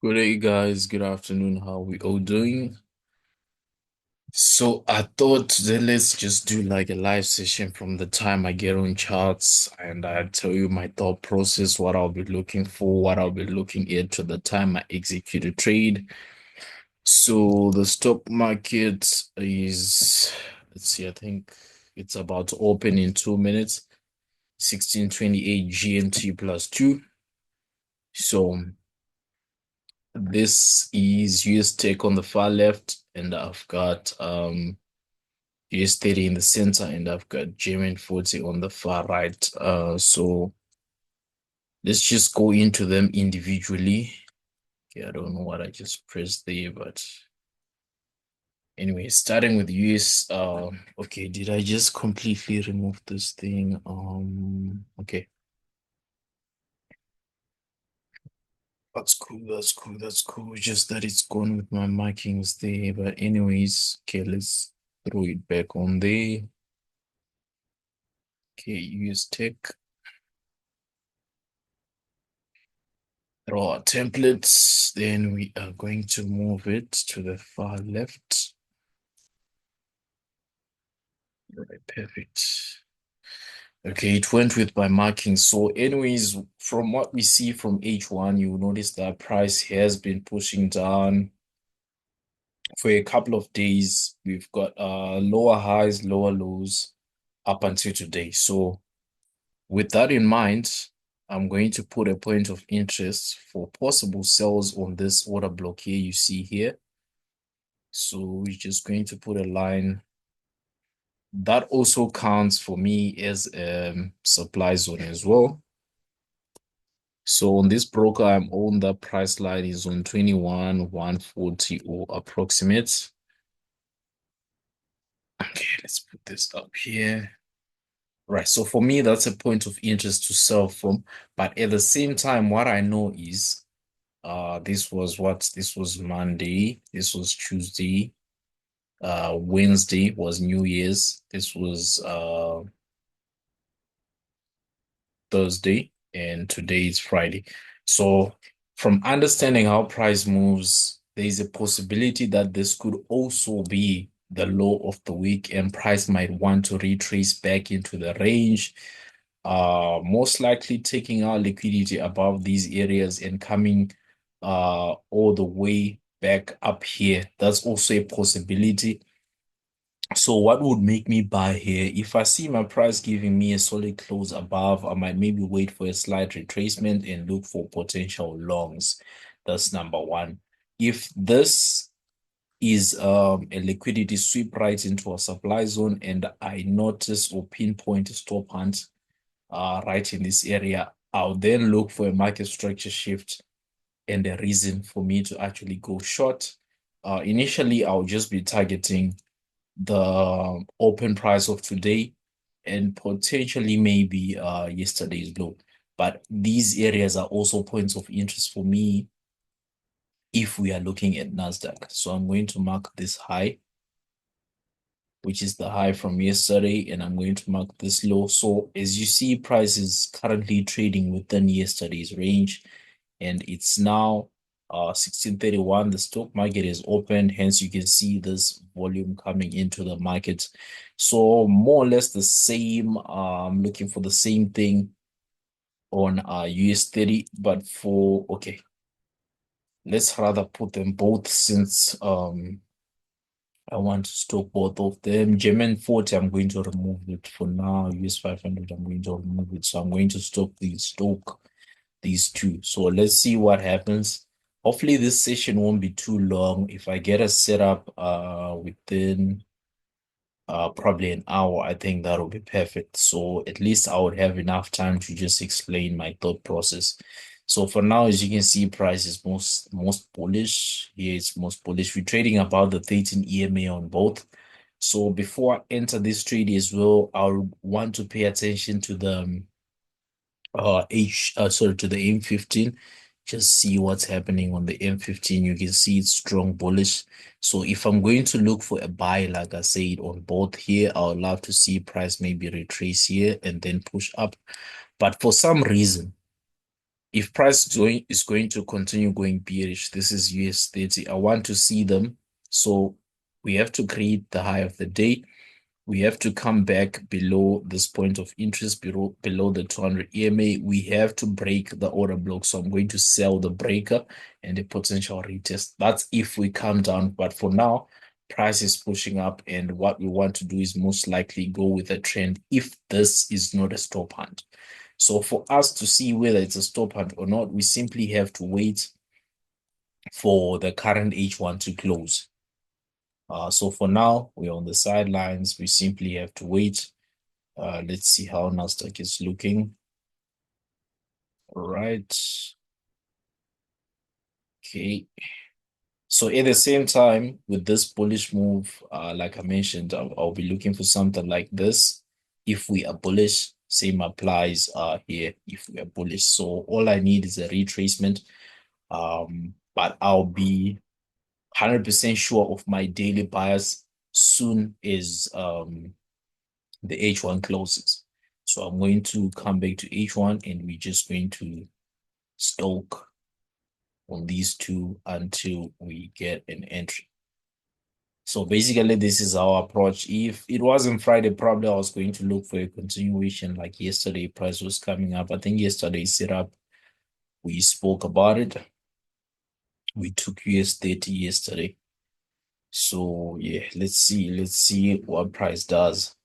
Good day, guys. Good afternoon. How we all doing? So I thought today let's just do like a live session from the time I get on charts and I tell you my thought process, what I'll be looking for, what I'll be looking at to the time I execute a trade. So the stock market is, let's see, I think it's about to open in 2 minutes, 16:28 GMT plus two. So this is US Tech on the far left, and I've got US 30 in the center, and I've got German 40 on the far right. So let's just go into them individually. Okay, I don't know what I just pressed there, but anyway, starting with US. Okay, did I just completely remove this thing? Okay, that's cool. That's cool. That's cool. Just that it's gone with my markings there. But anyways, okay, let's throw it back on there. Okay, use tech, draw templates. Then we are going to move it to the far left. All right, perfect. Okay, it went with my marking. So anyways, from what we see from H1, you will notice that price has been pushing down for a couple of days. We've got lower highs, lower lows up until today. So with that in mind, I'm going to put a point of interest for possible sells on this order block here you see here. So we're just going to put a line. That also counts for me as a supply zone as well. So on this broker, I'm on the price line is on 21,140 or approximate. Okay, let's put this up here. Right, so for me, that's a point of interest to sell from. But at the same time, what I know is this was Monday, this was Tuesday, Wednesday was New Year's, this was Thursday, and today is Friday. So from understanding how price moves, there is a possibility that this could also be the low of the week and price might want to retrace back into the range, most likely taking our liquidity above these areas and coming all the way back up here. That's also a possibility. So what would make me buy here? If I see my price giving me a solid close above, I might maybe wait for a slight retracement and look for potential longs. That's number one. If this is a liquidity sweep right into a supply zone and I notice or pinpoint a stop hunt right in this area, I'll then look for a market structure shift and a reason for me to actually go short. Initially, I'll just be targeting the open price of today and potentially maybe yesterday's low. But these areas are also points of interest for me if we are looking at Nasdaq. So I'm going to mark this high, which is the high from yesterday, and I'm going to mark this low. So as you see, price is currently trading within yesterday's range, and it's now 16:31. The stock market is open, hence you can see this volume coming into the market. So more or less the same. Looking for the same thing on US 30, but for okay, let's rather put them both since I want to stock both of them. German 40, I'm going to remove it for now. US 500, I'm going to remove it. So I'm going to stock these two. So let's see what happens. Hopefully this session won't be too long. If I get a setup within probably an hour, I think that'll be perfect. So at least I would have enough time to just explain my thought process. So for now, as you can see, price is most bullish. Here it's most bullish. We're trading about the 13 EMA on both. So before I enter this trade as well, I'll want to pay attention to the to the M15. Just see what's happening on the M15. You can see it's strong bullish. So if I'm going to look for a buy, like I said, on both here, I would love to see price maybe retrace here and then push up. But for some reason, if price is going to continue going bearish, this is US30. I want to see them. So we have to create the high of the day. We have to come back below this point of interest, below the 200 EMA. We have to break the order block. So I'm going to sell the breaker and a potential retest. That's if we come down. But for now, price is pushing up. And what we want to do is most likely go with a trend if this is not a stop hunt. So for us to see whether it's a stop hunt or not, we simply have to wait for the current H1 to close. So for now, we're on the sidelines. We simply have to wait. Let's see how Nasdaq is looking. All right. Okay. So at the same time, with this bullish move, like I mentioned, I'll be looking for something like this. If we are bullish, same applies here if we are bullish. So all I need is a retracement. But I'll be 100% sure of my daily bias soon as the H1 closes. So I'm going to come back to H1 and we're just going to stoke on these two until we get an entry. So basically, this is our approach. If it wasn't Friday, probably I was going to look for a continuation like yesterday. Price was coming up. I think yesterday setup, we spoke about it. We took US30 yesterday. So yeah, let's see what price does.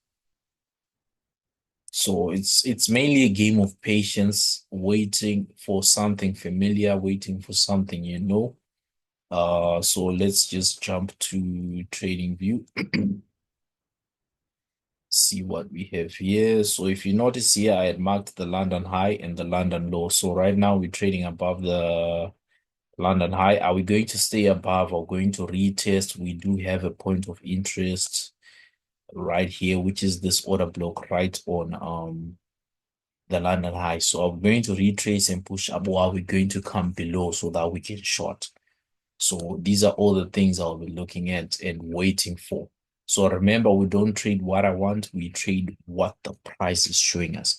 So it's mainly a game of patience, waiting for something familiar, waiting for something you know. So let's just jump to trading view. See what we have here. So if you notice here, I had marked the London high and the London low. So right now we're trading above the London high. Are we going to stay above or going to retest? We do have a point of interest right here, which is this order block right on the London high. So I'm going to retrace and push up while we're going to come below so that we can short. So these are all the things I'll be looking at and waiting for. So remember, we don't trade what I want, we trade what the price is showing us.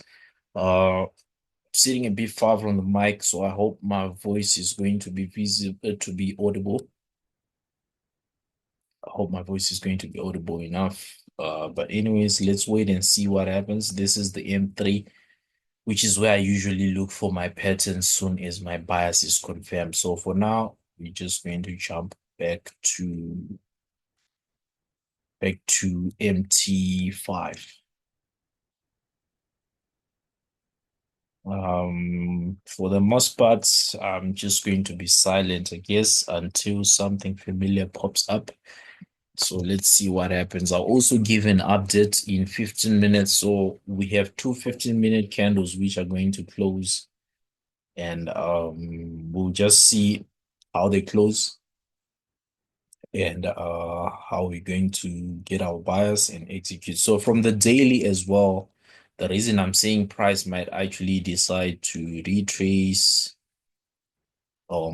Sitting a bit far from the mic, so I hope my voice is going to be visible to be audible. I hope my voice is going to be audible enough. But anyways, let's wait and see what happens. This is the M3, which is where I usually look for my pattern soon as my bias is confirmed. So for now, we're just going to jump back to MT5. For the most part, I'm just going to be silent, I guess, until something familiar pops up. So let's see what happens. I'll also give an update in 15 minutes. So we have two 15-minute candles which are going to close, and we'll just see how they close and how we're going to get our bias and execute. So from the daily as well, the reason I'm saying price might actually decide to retrace. So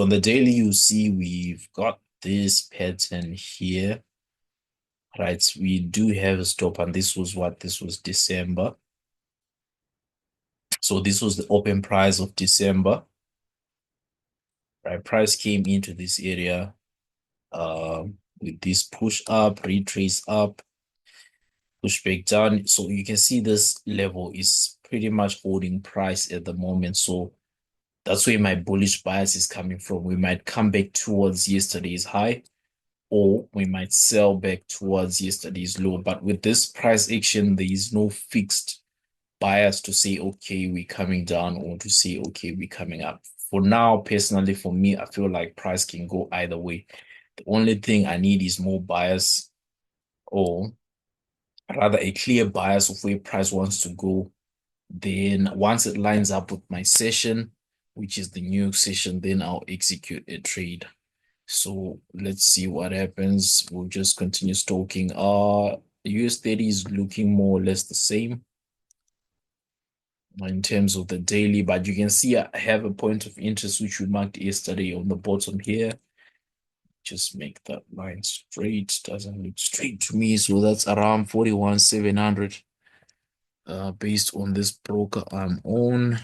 on the daily, you see we've got this pattern here, right? We do have a stop, and this was December. So this was the open price of December, right? Price came into this area with this push up, retrace up, push back down. So you can see this level is pretty much holding price at the moment. So that's where my bullish bias is coming from. We might come back towards yesterday's high, or we might sell back towards yesterday's low. But with this price action, there is no fixed bias to say, okay, we're coming down, or to say, okay, we're coming up. For now, personally, for me, I feel like price can go either way. The only thing I need is more bias, or rather a clear bias of where price wants to go. Then once it lines up with my session, which is the New York session, then I'll execute a trade. So let's see what happens. We'll just continue stalking. The US30 is looking more or less the same in terms of the daily, but you can see I have a point of interest which we marked yesterday on the bottom here. Just make that line straight. Doesn't look straight to me, so that's around 41,700. based on this broker I'm on,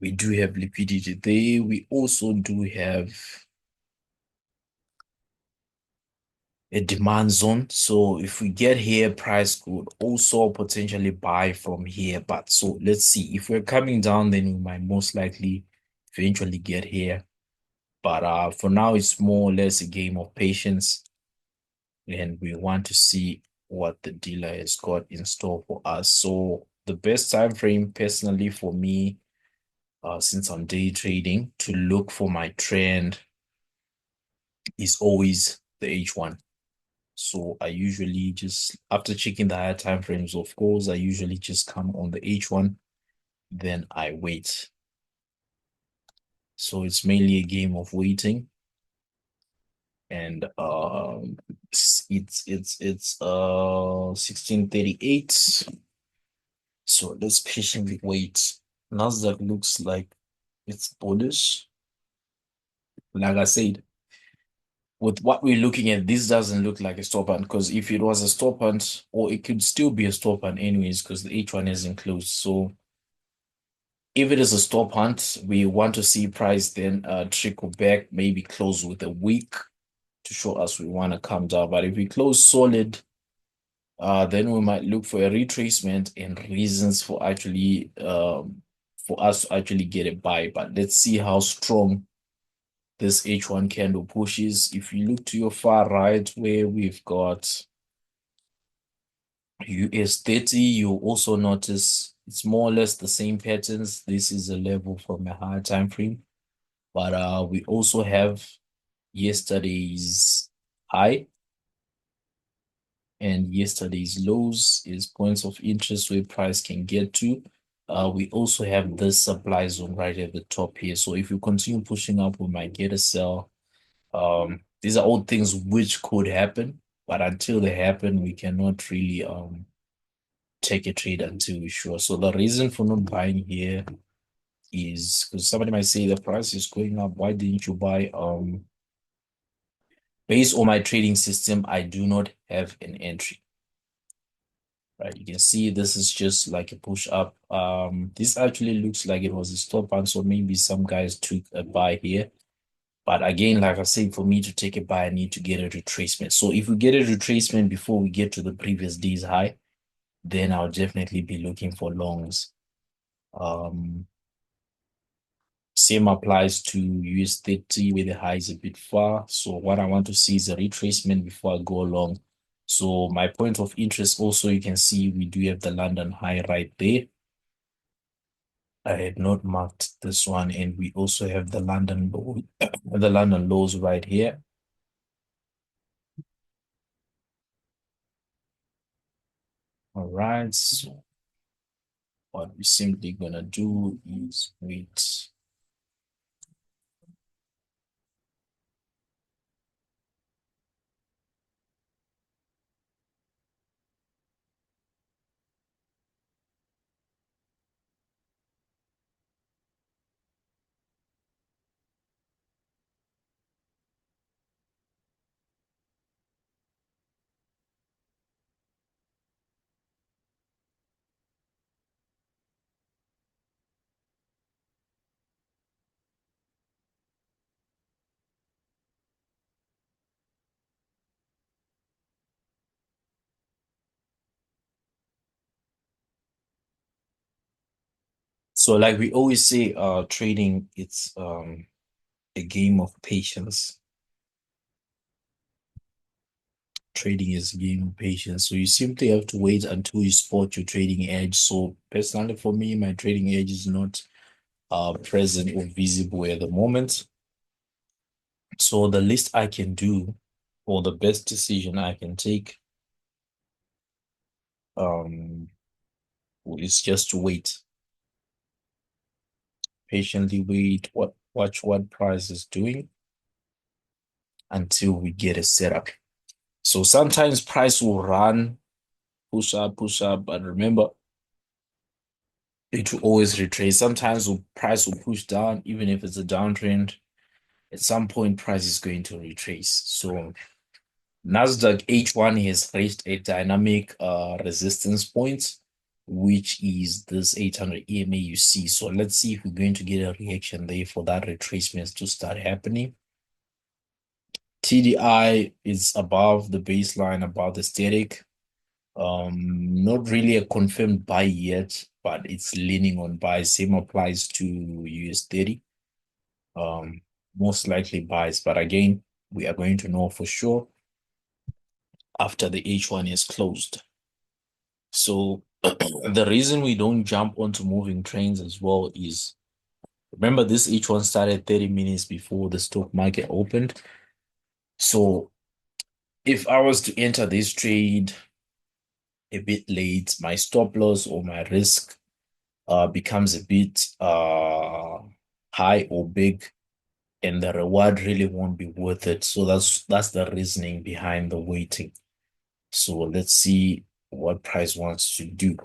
we do have liquidity there. We also do have a demand zone. So if we get here, price could also potentially buy from here. But so let's see. If we're coming down, then we might most likely eventually get here. But for now, it's more or less a game of patience. And we want to see what the dealer has got in store for us. So the best time frame personally for me, since I'm day trading, to look for my trend is always the H1. So I usually just, after checking the higher time frames, of course, I usually just come on the H1, then I wait. So it's mainly a game of waiting. And it's 16:38. So let's patiently wait. Nasdaq looks like it's bullish. Like I said, with what we're looking at, this doesn't look like a stop hunt, because if it was a stop hunt, or it could still be a stop hunt anyways, because the H1 isn't closed. So if it is a stop hunt, we want to see price then trickle back, maybe close with a wick to show us we want to come down. But if we close solid, then we might look for a retracement and reasons for actually for us to actually get a buy. But let's see how strong this H1 candle pushes. If you look to your far right where we've got US 30, you'll also notice it's more or less the same patterns. This is a level from a higher time frame. But we also have yesterday's high and yesterday's lows is points of interest where price can get to. We also have this supply zone right at the top here. So if we continue pushing up, we might get a sell. These are all things which could happen, but until they happen, we cannot really take a trade until we're sure. So the reason for not buying here is because somebody might say the price is going up. Why didn't you buy? Based on my trading system, I do not have an entry. Right, you can see this is just like a push up. This actually looks like it was a stop hunt, so maybe some guys took a buy here. But again, like I said, for me to take a buy, I need to get a retracement. So if we get a retracement before we get to the previous day's high, then I'll definitely be looking for longs. Um, Same applies to US 30 where the high is a bit far. So what I want to see is a retracement before I go along. So my point of interest also, you can see we do have the London high right there. I had not marked this one, and we also have the London low, the London lows right here. All right, so what we're simply gonna do is wait. So like we always say, trading, it's a game of patience. Trading is a game of patience. So you simply have to wait until you spot your trading edge. So personally for me, my trading edge is not present or visible at the moment. So the least I can do, or the best decision I can take, um, is just to wait. Patiently wait, watch what price is doing until we get a setup. So sometimes price will run, push up, but remember, it will always retrace. Sometimes price will push down, even if it's a downtrend. At some point, price is going to retrace. So Nasdaq H1 has reached a dynamic resistance point, which is this 800 EMA you see. So let's see if we're going to get a reaction there for that retracement to start happening. TDI is above the baseline, above the static. Not really a confirmed buy yet, but it's leaning on buy. Same applies to US 30. Most likely buys, but again, we are going to know for sure after the H1 is closed. So the reason we don't jump onto moving trains as well is, remember, this H1 started 30 minutes before the stock market opened. So if I was to enter this trade a bit late, my stop loss or my risk becomes a bit high or big, and the reward really won't be worth it. So that's the reasoning behind the waiting. So let's see what price wants to do.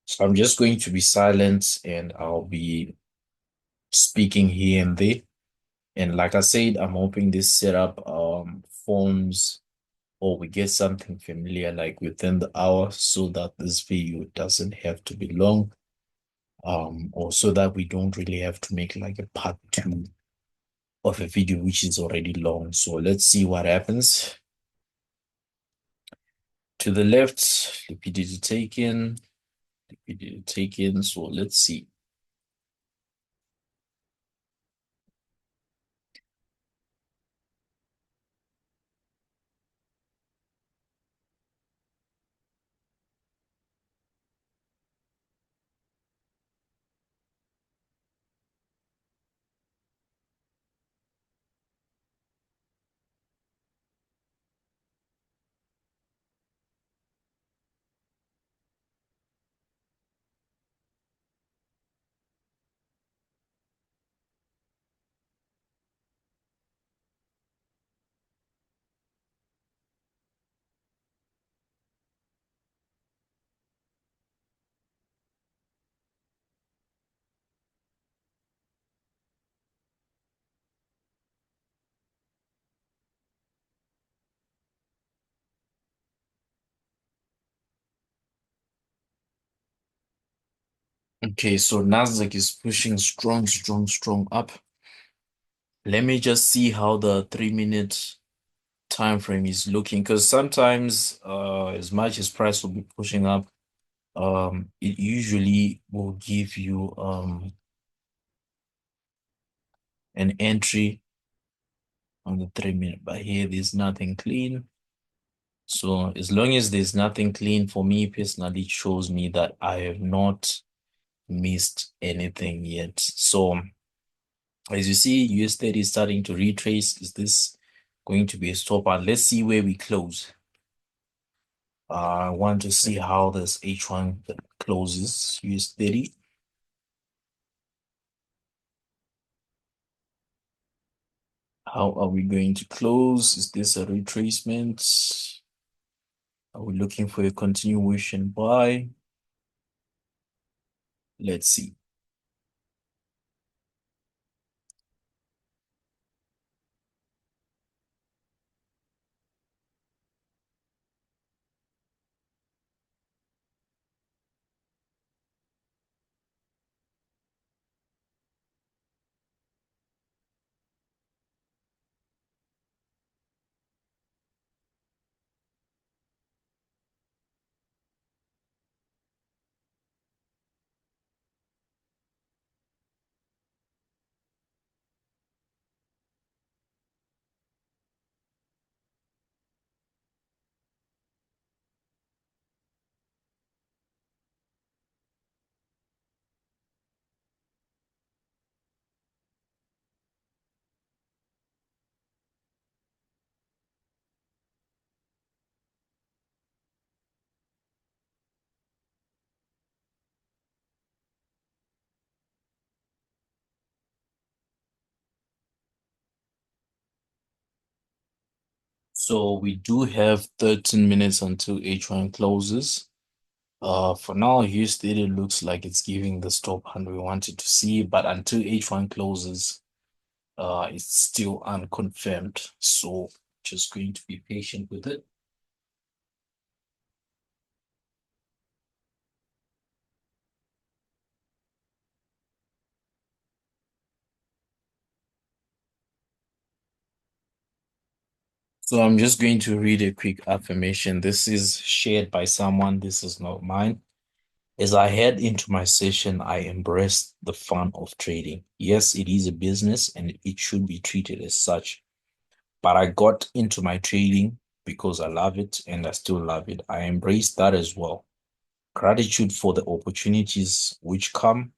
So I'm just going to be silent and I'll be speaking here and there. And like I said, I'm hoping this setup forms or we get something familiar like within the hour so that this video doesn't have to be long. Or so that we don't really have to make like a part two of a video which is already long. So let's see what happens. To the left, liquidity taken, liquidity taken. So let's see. Okay, so Nasdaq is pushing strong, strong, strong up. Let me just see how the 3 minute time frame is looking, because sometimes as much as price will be pushing up, it usually will give you an entry on the 3 minute, but here there's nothing clean. So as long as there's nothing clean, for me personally, it shows me that I have not missed anything yet. So as you see, US 30 is starting to retrace. Is this going to be a stopper? Let's see where we close. I want to see how this H1 closes, US 30. How are we going to close? Is this a retracement? Are we looking for a continuation buy? Let's see. So we do have 13 minutes until H1 closes. For now, Houston it looks like it's giving the stop hand we wanted to see, but until H1 closes, it's still unconfirmed. So Just going to be patient with it. So I'm just going to read a quick affirmation. This is shared by someone. This is not mine. As I head into my session, I embrace the fun of trading. Yes, it is a business and it should be treated as such. But I got into my trading because I love it and I still love it. I embrace that as well. Gratitude for the opportunities which come.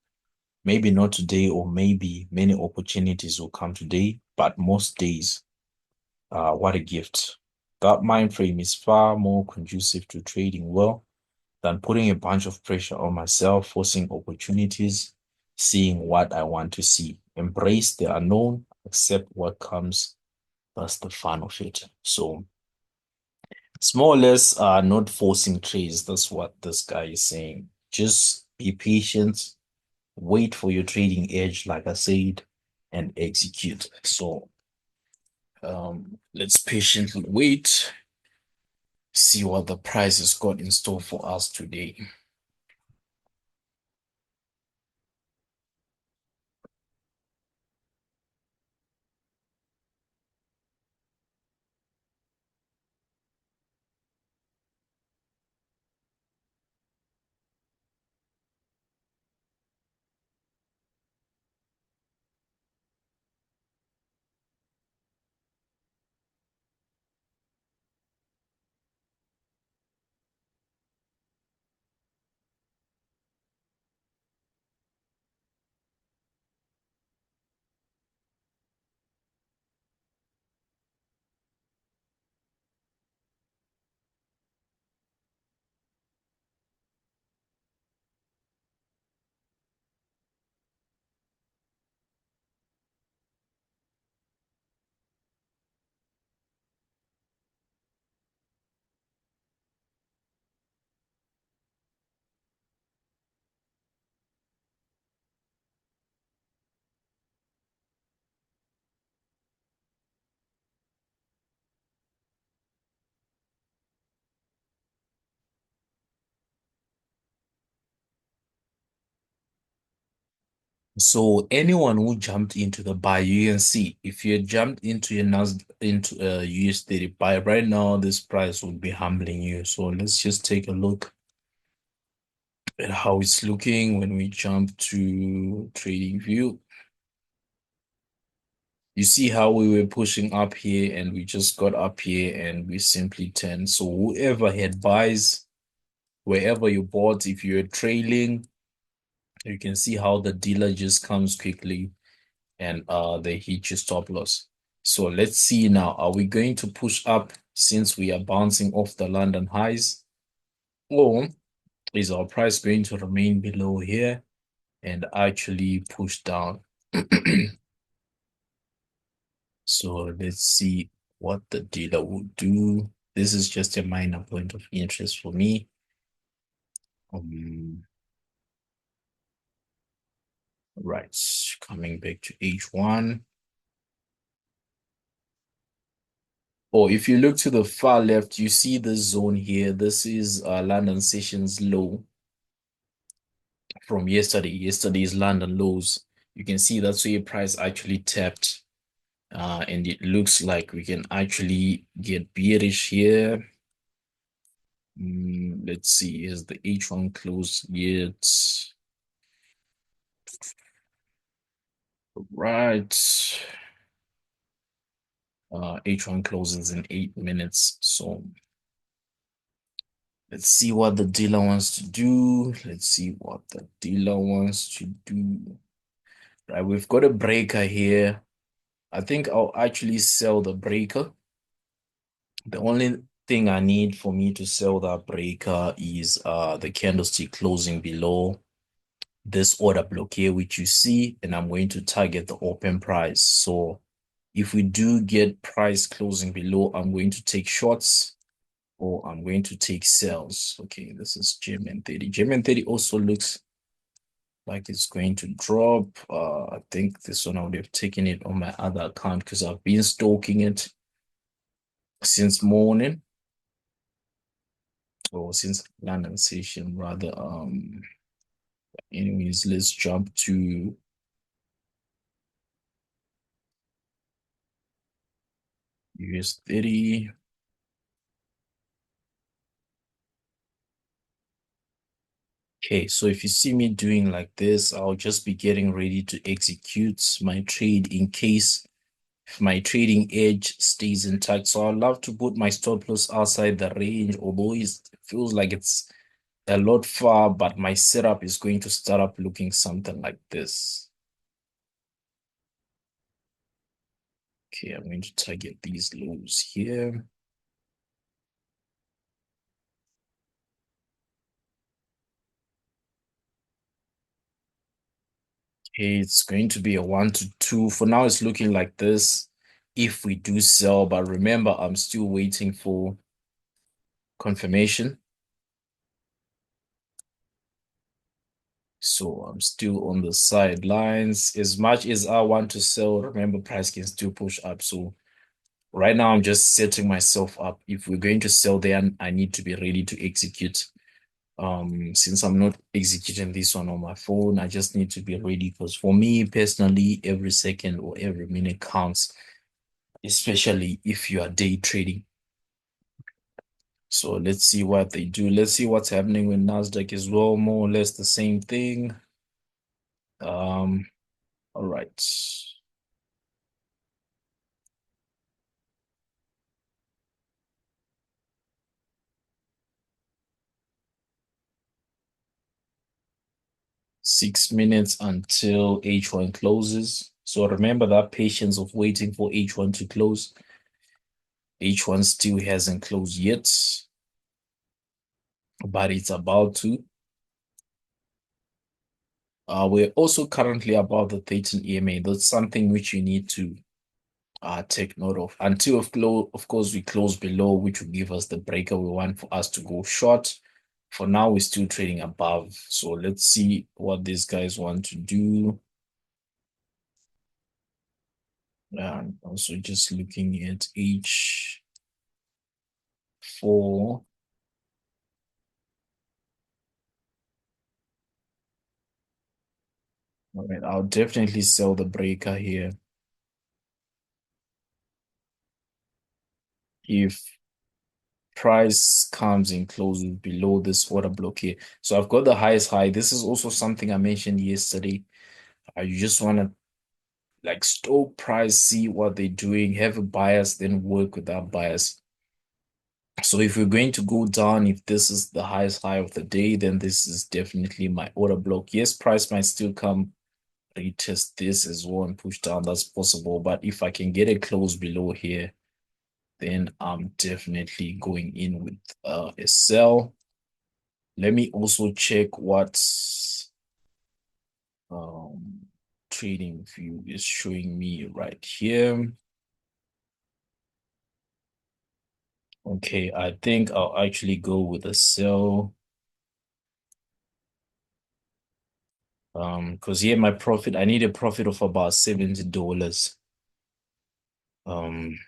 Maybe not today, or maybe many opportunities will come today, but most days, what a gift. That mind frame is far more conducive to trading well than putting a bunch of pressure on myself, forcing opportunities, seeing what I want to see. Embrace the unknown, accept what comes. That's the fun of it. So it's more or less not forcing trades. That's what this guy is saying. Just be patient, wait for your trading edge, like I said, and execute. So let's patiently wait, see what the price has got in store for us today. So anyone who jumped into the buy, you can see if you jumped into your NAS into US30 buy right now, this price would be humbling you. So let's just take a look at how it's looking when we jump to trading view. You see how we were pushing up here and we just got up here and we simply turned. So whoever had buys, wherever you bought, if you're trailing, you can see how the dealer just comes quickly and they hit your stop loss. So let's see now, are we going to push up since we are bouncing off the London highs, or is our price going to remain below here and actually push down? So let's see what the dealer would do. This is just a minor point of interest for me. Um, right, coming back to H1. Or if you look to the far left, you see this zone here. This is London sessions low from yesterday. Yesterday's London lows. You can see that's where price actually tapped. And it looks like we can actually get bearish here. Let's see, is the H1 closed yet? Right. H1 closes in 8 minutes. So let's see what the dealer wants to do. Let's see what the dealer wants to do. Right, we've got a breaker here. I think I'll actually sell the breaker. The only thing I need for me to sell that breaker is the candlestick closing below this order block here, which you see, and I'm going to target the open price. So if we do get price closing below, I'm going to take shorts or I'm going to take sells. Okay, this is GMN30. GMN30 also looks like it's going to drop. I think this one I would have taken it on my other account because I've been stalking it. since morning, or since London session rather. Anyways, let's jump to US 30. Okay, so if you see me doing like this, I'll just be getting ready to execute my trade in case if my trading edge stays intact. So I'd love to put my stop loss outside the range, although it feels like it's a lot far, but my setup is going to start up looking something like this. Okay, I'm going to target these lows here. Okay, it's going to be a 1 to 2. For now, it's looking like this if we do sell, but remember, I'm still waiting for confirmation. So I'm still on the sidelines. As much as I want to sell, remember, price can still push up. So right now, I'm just setting myself up. If we're going to sell, then I need to be ready to execute. Since I'm not executing this one on my phone, I just need to be ready because for me personally, every second or every minute counts, especially if you are day trading. So let's see what they do. Let's see what's happening with Nasdaq as well. More or less the same thing. All right. 6 minutes until H1 closes. So remember that patience of waiting for H1 to close. H1 still hasn't closed yet, but it's about to. We're also currently above the 13 EMA. That's something which you need to take note of. Until of course, we close below, which will give us the breaker we want for us to go short. For now, we're still trading above. So let's see what these guys want to do. And also just looking at H4. All right, I'll definitely sell the breaker here. If price comes in closes below this order block here. So I've got the highest high. This is also something I mentioned yesterday. You just want to like stoke price, see what they're doing, have a bias, then work with that bias. So if we're going to go down, if this is the highest high of the day, then this is definitely my order block. Yes, price might still come retest this as well and push down. That's possible. But if I can get a close below here, then I'm definitely going in with a sell. Let me also check what um, trading view is showing me right here. Okay, I think I'll actually go with a sell. Because here my profit, I need a profit of about $70. Um,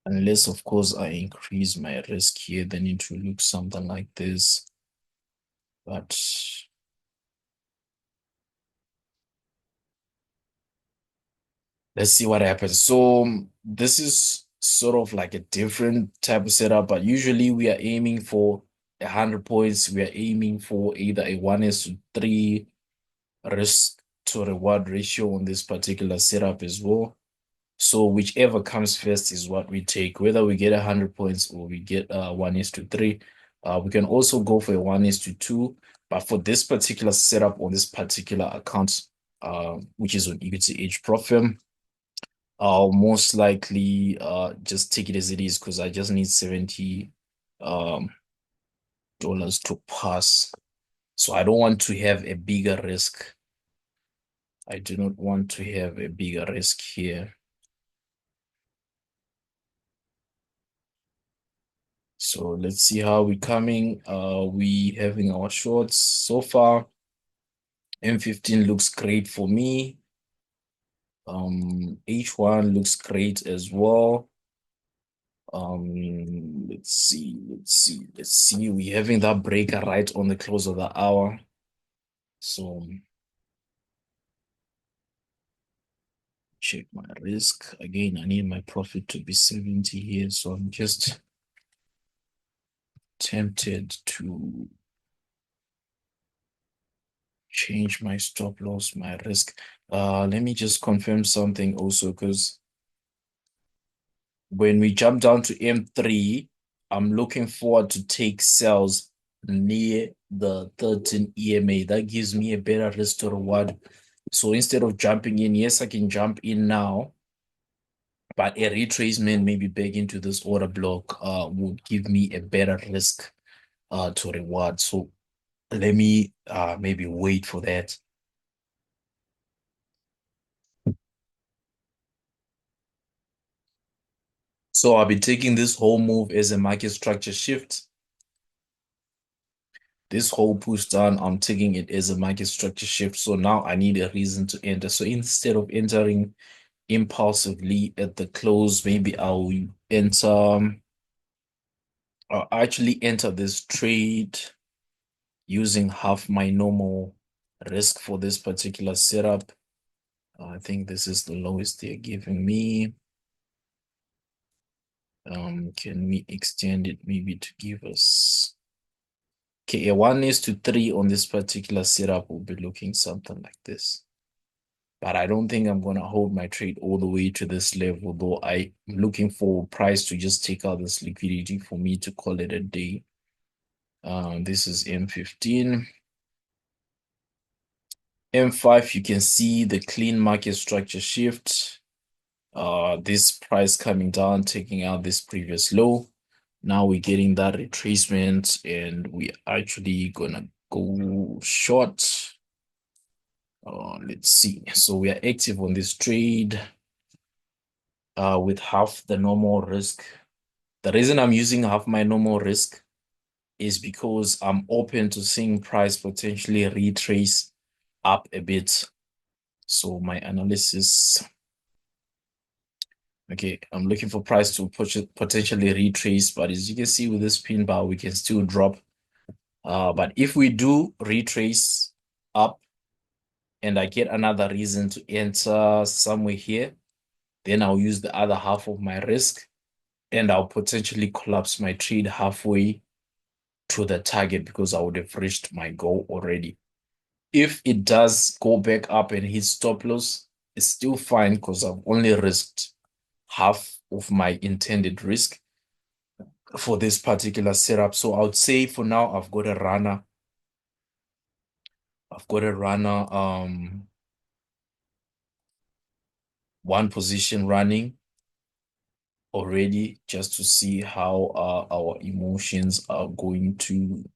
unless of course I increase my risk here, then it will look something like this. But let's see what happens. So this is sort of like a different type of setup, but usually we are aiming for 100 points. We are aiming for either a 1:3 risk to reward ratio on this particular setup as well. So whichever comes first is what we take, whether we get 100 points or we get 1:3. We can also go for a 1:2, but for this particular setup on this particular account, which is on Equity Edge Profit, I'll most likely just take it as it is because I just need $70 dollars to pass. So I don't want to have a bigger risk. I do not want to have a bigger risk here. So let's see how we coming. We having our shorts so far. M15 looks great for me. H1 looks great as well. Let's see. We're having that breaker right on the close of the hour. So check my risk. Again, I need my profit to be 70 here. So I'm just tempted to change my stop loss, my risk. Let me just confirm something also, because when we jump down to M3, I'm looking forward to take sales near the 13 EMA. That gives me a better risk to reward. So instead of jumping in, yes, I can jump in now, but a retracement maybe back into this order block would give me a better risk to reward. So let me maybe wait for that. So I'll be taking this whole move as a market structure shift. This whole push down, I'm taking it as a market structure shift. So now I need a reason to enter. So instead of entering impulsively at the close, maybe I'll actually enter this trade using half my normal risk for this particular setup. I think this is the lowest they're giving me. Can we extend it maybe to give us, okay, a 1:3 on this particular setup will be looking something like this. But I don't think I'm going to hold my trade all the way to this level, though I'm looking for price to just take out this liquidity for me to call it a day. This is M15. M5, you can see the clean market structure shift. This price coming down, taking out this previous low. Now we're getting that retracement and we actually gonna go short. Let's see. So we are active on this trade with half the normal risk. The reason I'm using half my normal risk is because I'm open to seeing price potentially retrace up a bit. So my analysis, okay, I'm looking for price to potentially retrace, but as you can see with this pin bar, we can still drop. But if we do retrace up and I get another reason to enter somewhere here, then I'll use the other half of my risk and I'll potentially collapse my trade halfway to the target because I would have reached my goal already. If it does go back up and hit stop loss, it's still fine because I've only risked half of my intended risk for this particular setup. So I would say for now, I've got a runner. One position running already just to see how our emotions are going to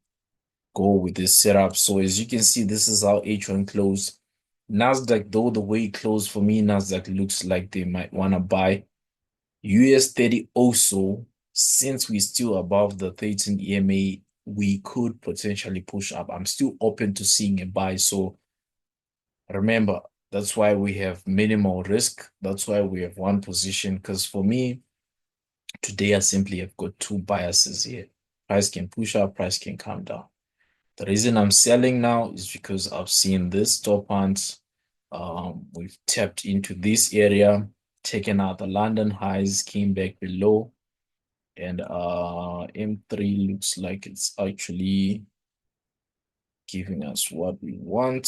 go with this setup. So as you can see, this is how H1 closed. Nasdaq, though the way it closed for me, Nasdaq looks like they might want to buy. US 30 also, since we're still above the 13 EMA, we could potentially push up. I'm still open to seeing a buy. So remember, that's why we have minimal risk. That's why we have one position. Because for me, today I simply have got two biases here. Price can push up, price can come down. The reason I'm selling now is because I've seen this stop hunt. We've tapped into this area, taken out the London highs, came back below, and M3 looks like it's actually giving us what we want.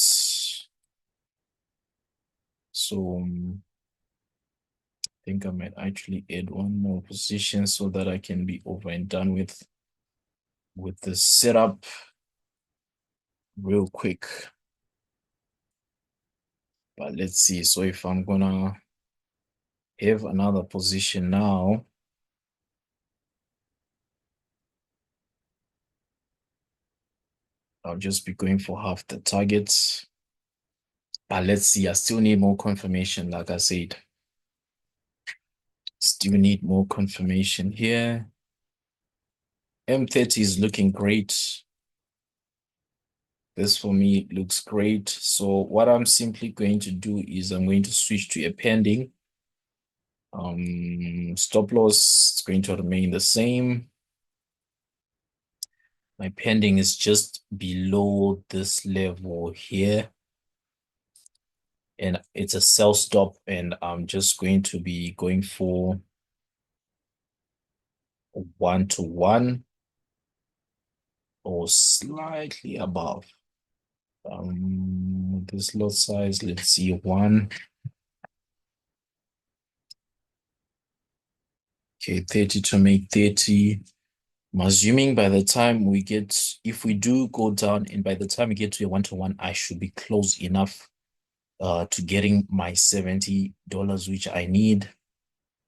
So I think I might actually add one more position so that I can be over and done with the setup real quick. But let's see. So if I'm gonna have another position now, I'll just be going for half the targets. But let's see. I still need more confirmation, like I said. Still need more confirmation here. M30 is looking great. This for me looks great. So what I'm simply going to do is I'm going to switch to a pending. Stop loss is going to remain the same. My pending is just below this level here. And it's a sell stop, and I'm just going to be going for 1-to-1 or slightly above. This lot size, let's see, one. Okay, 30 to make 30. I'm assuming by the time we get, if we do go down, and by the time we get to a 1-to-1, I should be close enough to getting my $70, which I need.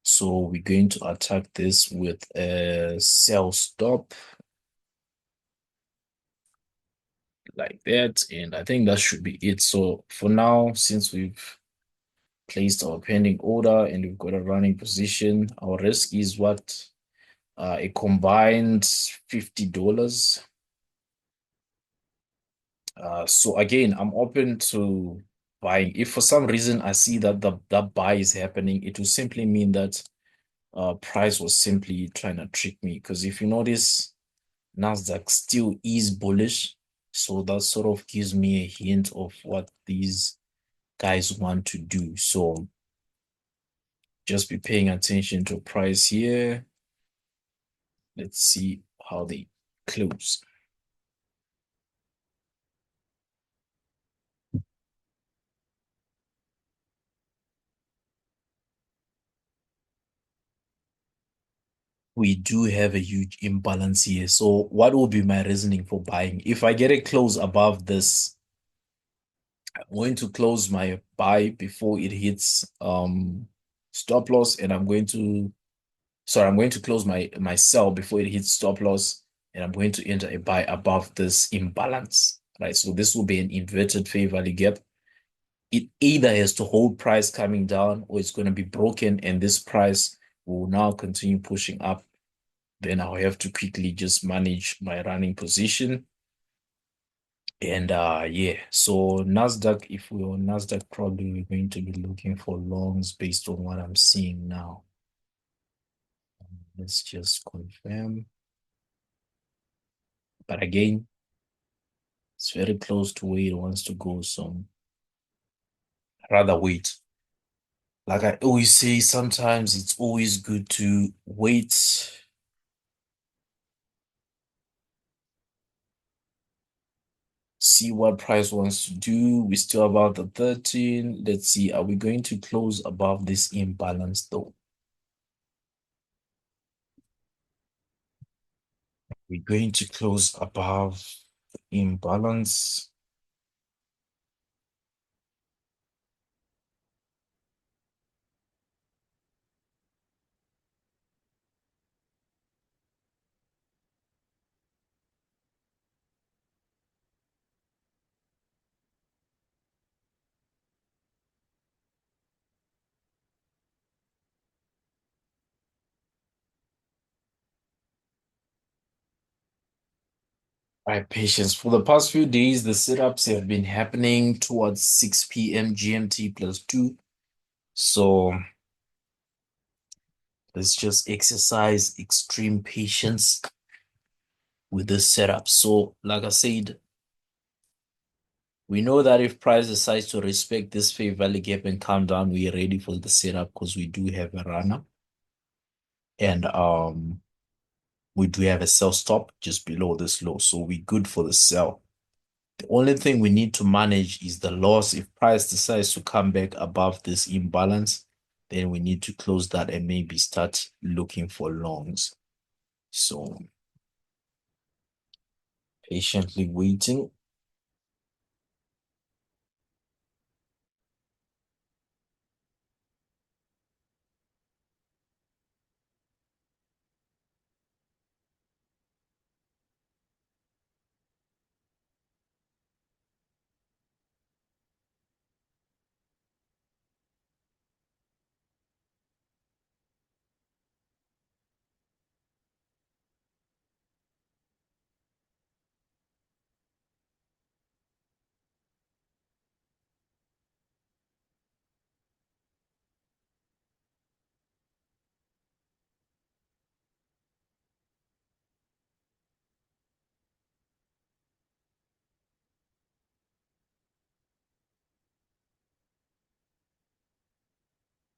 So we're going to attack this with a sell stop like that. And I think that should be it. So for now, since we've placed our pending order and we've got a running position, our risk is what? A combined $50. So again, I'm open to buying. If for some reason I see that that buy is happening, it will simply mean that price was simply trying to trick me. Because if you notice, Nasdaq still is bullish, so that sort of gives me a hint of what these guys want to do. So just be paying attention to price here. Let's see how they close. We do have a huge imbalance here. So what will be my reasoning for buying? If I get a close above this, I'm going to close my buy before it hits stop loss, and I'm going to close my sell before it hits stop loss, and I'm going to enter a buy above this imbalance, right? So this will be an inverted fair value gap. It either has to hold price coming down, or it's going to be broken and this price will now continue pushing up. Then I'll have to quickly just manage my running position. And yeah, so Nasdaq, if we're on Nasdaq, probably we're going to be looking for longs based on what I'm seeing now. Let's just confirm. But again, it's very close to where it wants to go, so I'd rather wait. Like I always say, sometimes it's always good to wait. See what price wants to do. We're still about the 13. Let's see. Are we going to close above this imbalance though? We're going to close above imbalance. All right, patience. For the past few days, the setups have been happening towards 6 p.m. GMT plus 2. So let's just exercise extreme patience with this setup. So, like I said, we know that if price decides to respect this fair value gap and come down, we are ready for the setup because we do have a runner. And we do have a sell stop just below this low. So we're good for the sell. The only thing we need to manage is the loss. If price decides to come back above this imbalance, then we need to close that and maybe start looking for longs. So patiently waiting.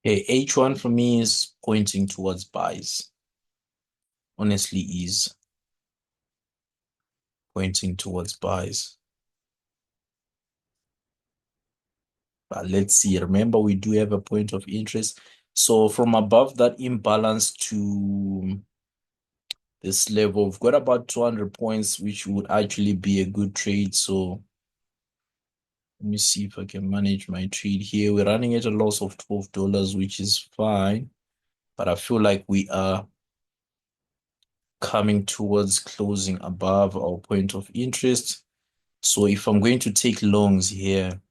Okay, H1 for me is pointing towards buys. Honestly, is pointing towards buys. But let's see. Remember, we do have a point of interest. So from above that imbalance to this level, we've got about 200 points, which would actually be a good trade. So let me see if I can manage my trade here. We're running at a loss of $12, which is fine. But I feel like we are coming towards closing above our point of interest. So if I'm going to take longs here,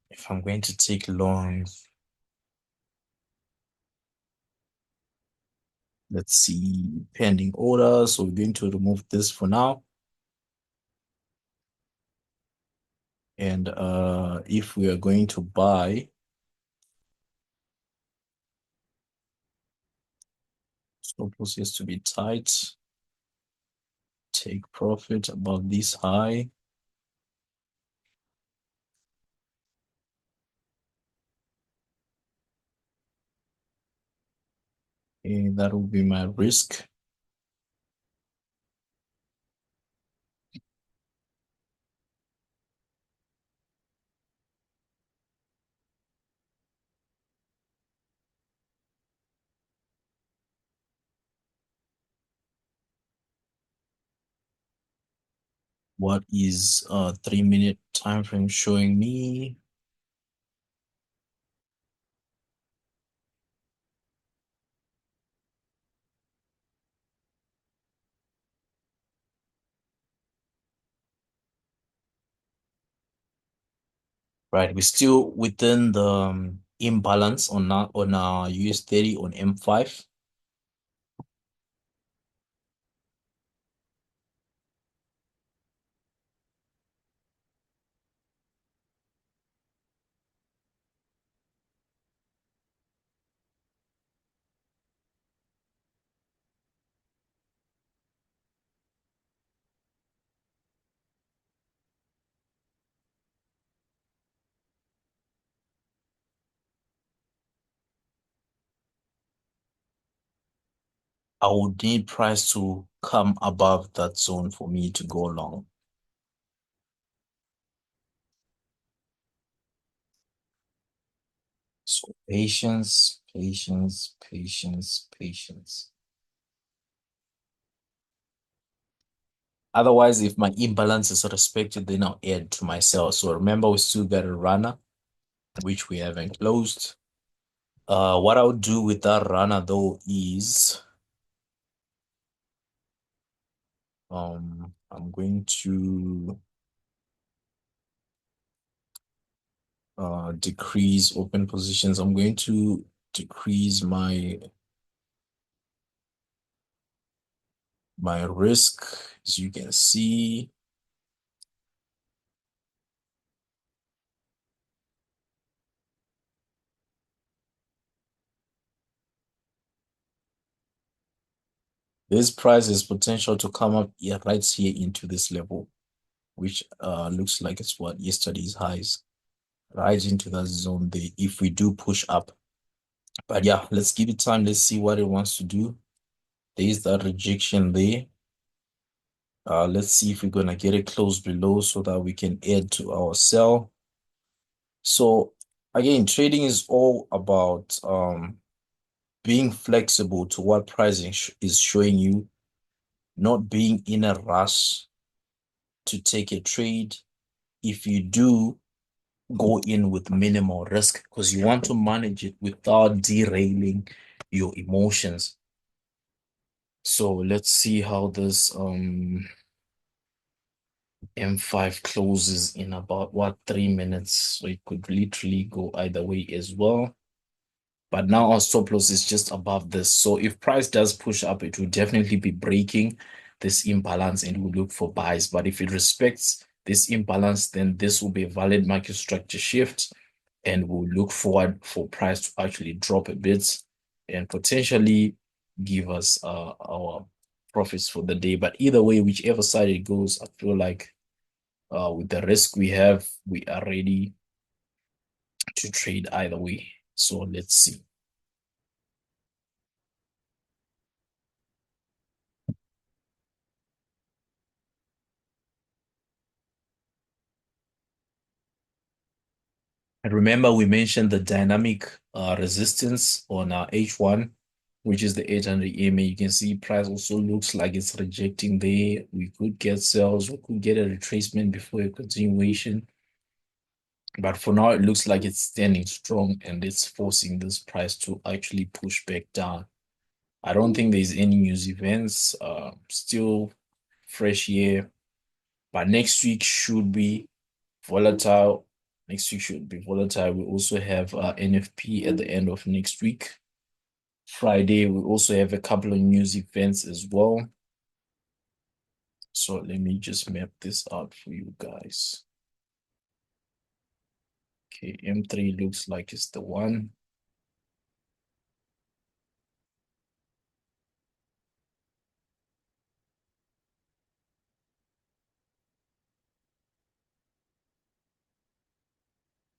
if I'm going to take longs, let's see, pending order. So we're going to remove this for now. And if we are going to buy, stop loss has to be tight. Take profit above this high. And that will be my risk. What is 3-minute time frame showing me? Right, we're still within the imbalance on our US30 on M5. I would need price to come above that zone for me to go long. So patience, patience, patience, patience. Otherwise, if my imbalance is respected, then I'll add to my sell. So remember, we still got a runner, which we haven't closed. What I'll do with that runner though is I'm going to decrease open positions. I'm going to decrease my risk, as you can see. This price has potential to come up here, right here into this level, which looks like it's what yesterday's highs, right into that zone there if we do push up. But yeah, let's give it time. Let's see what it wants to do. There is that rejection there. Let's see if we're gonna get it close below so that we can add to our sell. So again, trading is all about being flexible to what pricing is showing you, not being in a rush to take a trade. If you do, go in with minimal risk because you want to manage it without derailing your emotions. So let's see how this M5 closes in about what, 3 minutes. So it could literally go either way as well. But now our stop loss is just above this. So if price does push up, it will definitely be breaking this imbalance and we'll look for buys. But if it respects this imbalance, then this will be a valid market structure shift and we'll look forward for price to actually drop a bit and potentially give us our profits for the day. But either way, whichever side it goes, I feel like with the risk we have, we are ready to trade either way. So let's see. And remember, we mentioned the dynamic resistance on H1, which is the 800 EMA. You can see price also looks like it's rejecting there. We could get sales, we could get a retracement before a continuation. But for now, it looks like it's standing strong and it's forcing this price to actually push back down. I don't think there's any news events. Still fresh year, but next week should be volatile. Next week should be volatile. We also have NFP at the end of next week. Friday, we also have a couple of news events as well. So let me just map this out for you guys. Okay, M3 looks like it's the one.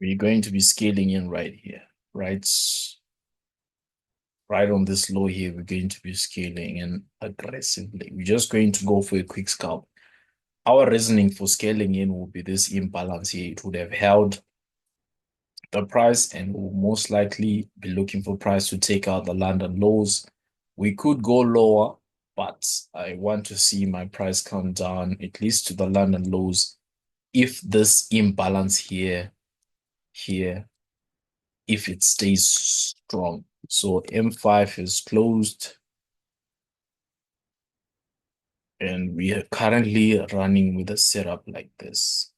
We're going to be scaling in right here, right? Right on this low here, we're going to be scaling in aggressively. We're just going to go for a quick scalp. Our reasoning for scaling in will be this imbalance here. It would have held the price and we'll most likely be looking for price to take out the London lows. We could go lower, but I want to see my price come down at least to the London lows. If this imbalance here, if it stays strong. So M5 is closed and we are currently running with a setup like this.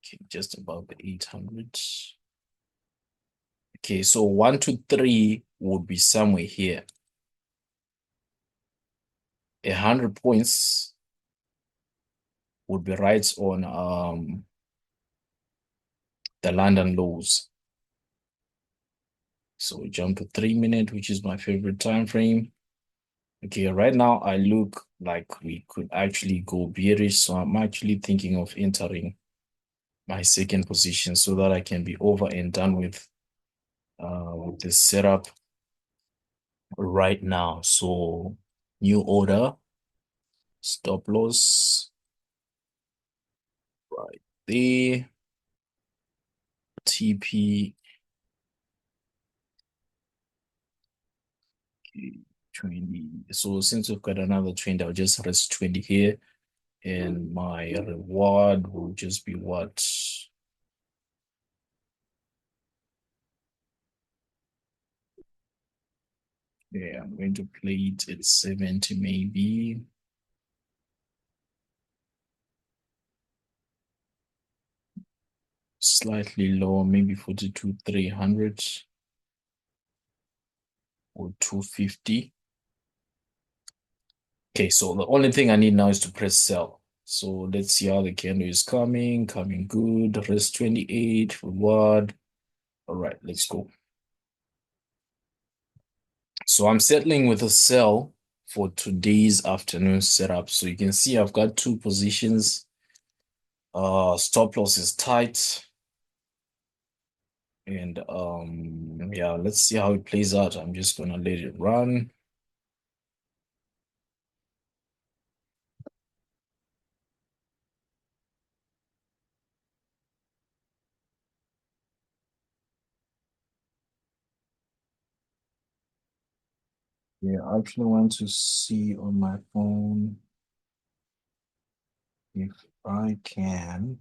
Okay, just above the 800. Okay, so 1 to 3 would be somewhere here. 100 points would be right on the London lows. So we jump to 3 minute, which is my favorite time frame. Okay, right now I look like we could actually go bearish. So I'm actually thinking of entering my second position so that I can be over and done with this setup right now. So new order, stop loss right there, TP 20. So since we've got another trend, I'll just rest 20 here. And my reward will just be what? Yeah, I'm going to play it at 70 maybe. Slightly lower, maybe 42, 300 or 250. Okay, so the only thing I need now is to press sell. So let's see how the candle is coming good. Rest 28, reward. All right, let's go. So I'm settling with a sell for today's afternoon setup. So you can see I've got two positions. Stop loss is tight. And yeah, let's see how it plays out. I'm just gonna let it run. Yeah, I actually want to see on my phone if I can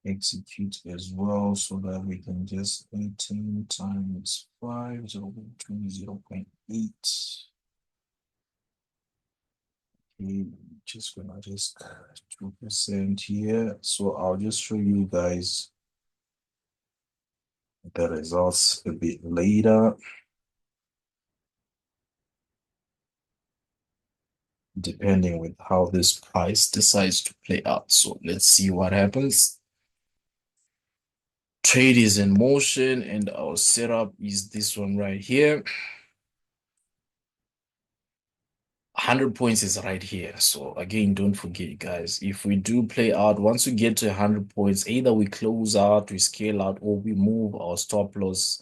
execute as well so that we can just 18 times 5, so 20.8. Okay, just gonna just 2% here. So I'll just show you guys the results a bit later, depending with how this price decides to play out. So let's see what happens. Trade is in motion and our setup is this one right here. 100 points is right here. So again, don't forget, guys, if we do play out, once we get to 100 points, either we close out, we scale out, or we move our stop loss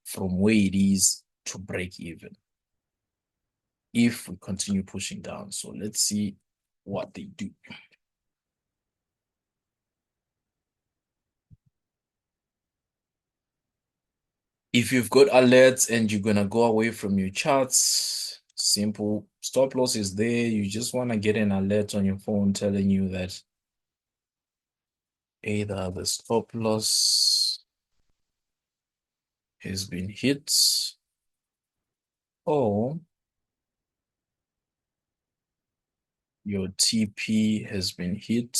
from where it is to break even if we continue pushing down. So let's see what they do. If you've got alerts and you're gonna go away from your charts, simple stop loss is there. You just want to get an alert on your phone telling you that either the stop loss has been hit or your TP has been hit.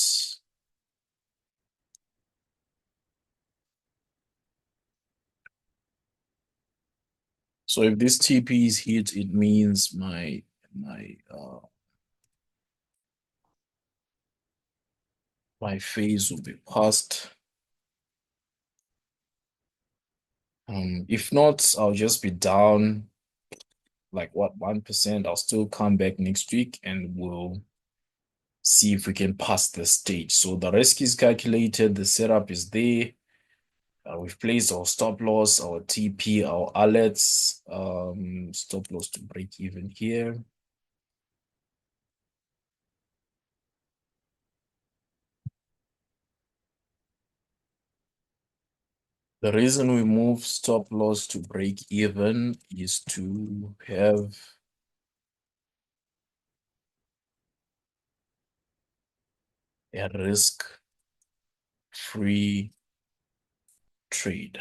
So if this TP is hit, it means my phase will be passed. If not, I'll just be down like what 1%. I'll still come back next week and we'll see if we can pass the stage. So the risk is calculated, the setup is there. We've placed our stop loss, our TP, our alerts, stop loss to break even here. The reason we move stop loss to break even is to have a risk-free trade.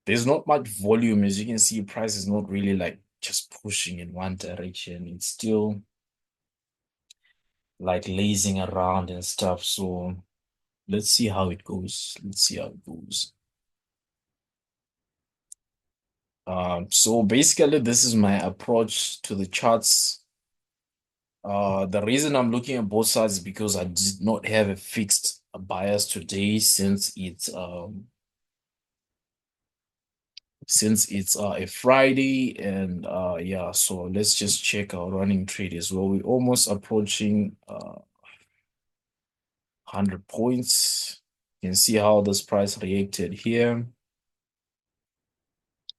There's not much volume. As you can see, price is not really like just pushing in one direction. It's still like lazing around and stuff. So let's see how it goes. Let's see how it goes. So basically, this is my approach to the charts. The reason I'm looking at both sides is because I did not have a fixed bias today since it's a Friday, and yeah, so let's just check our running trade as well. We're almost approaching 100 points. You can see how this price reacted here,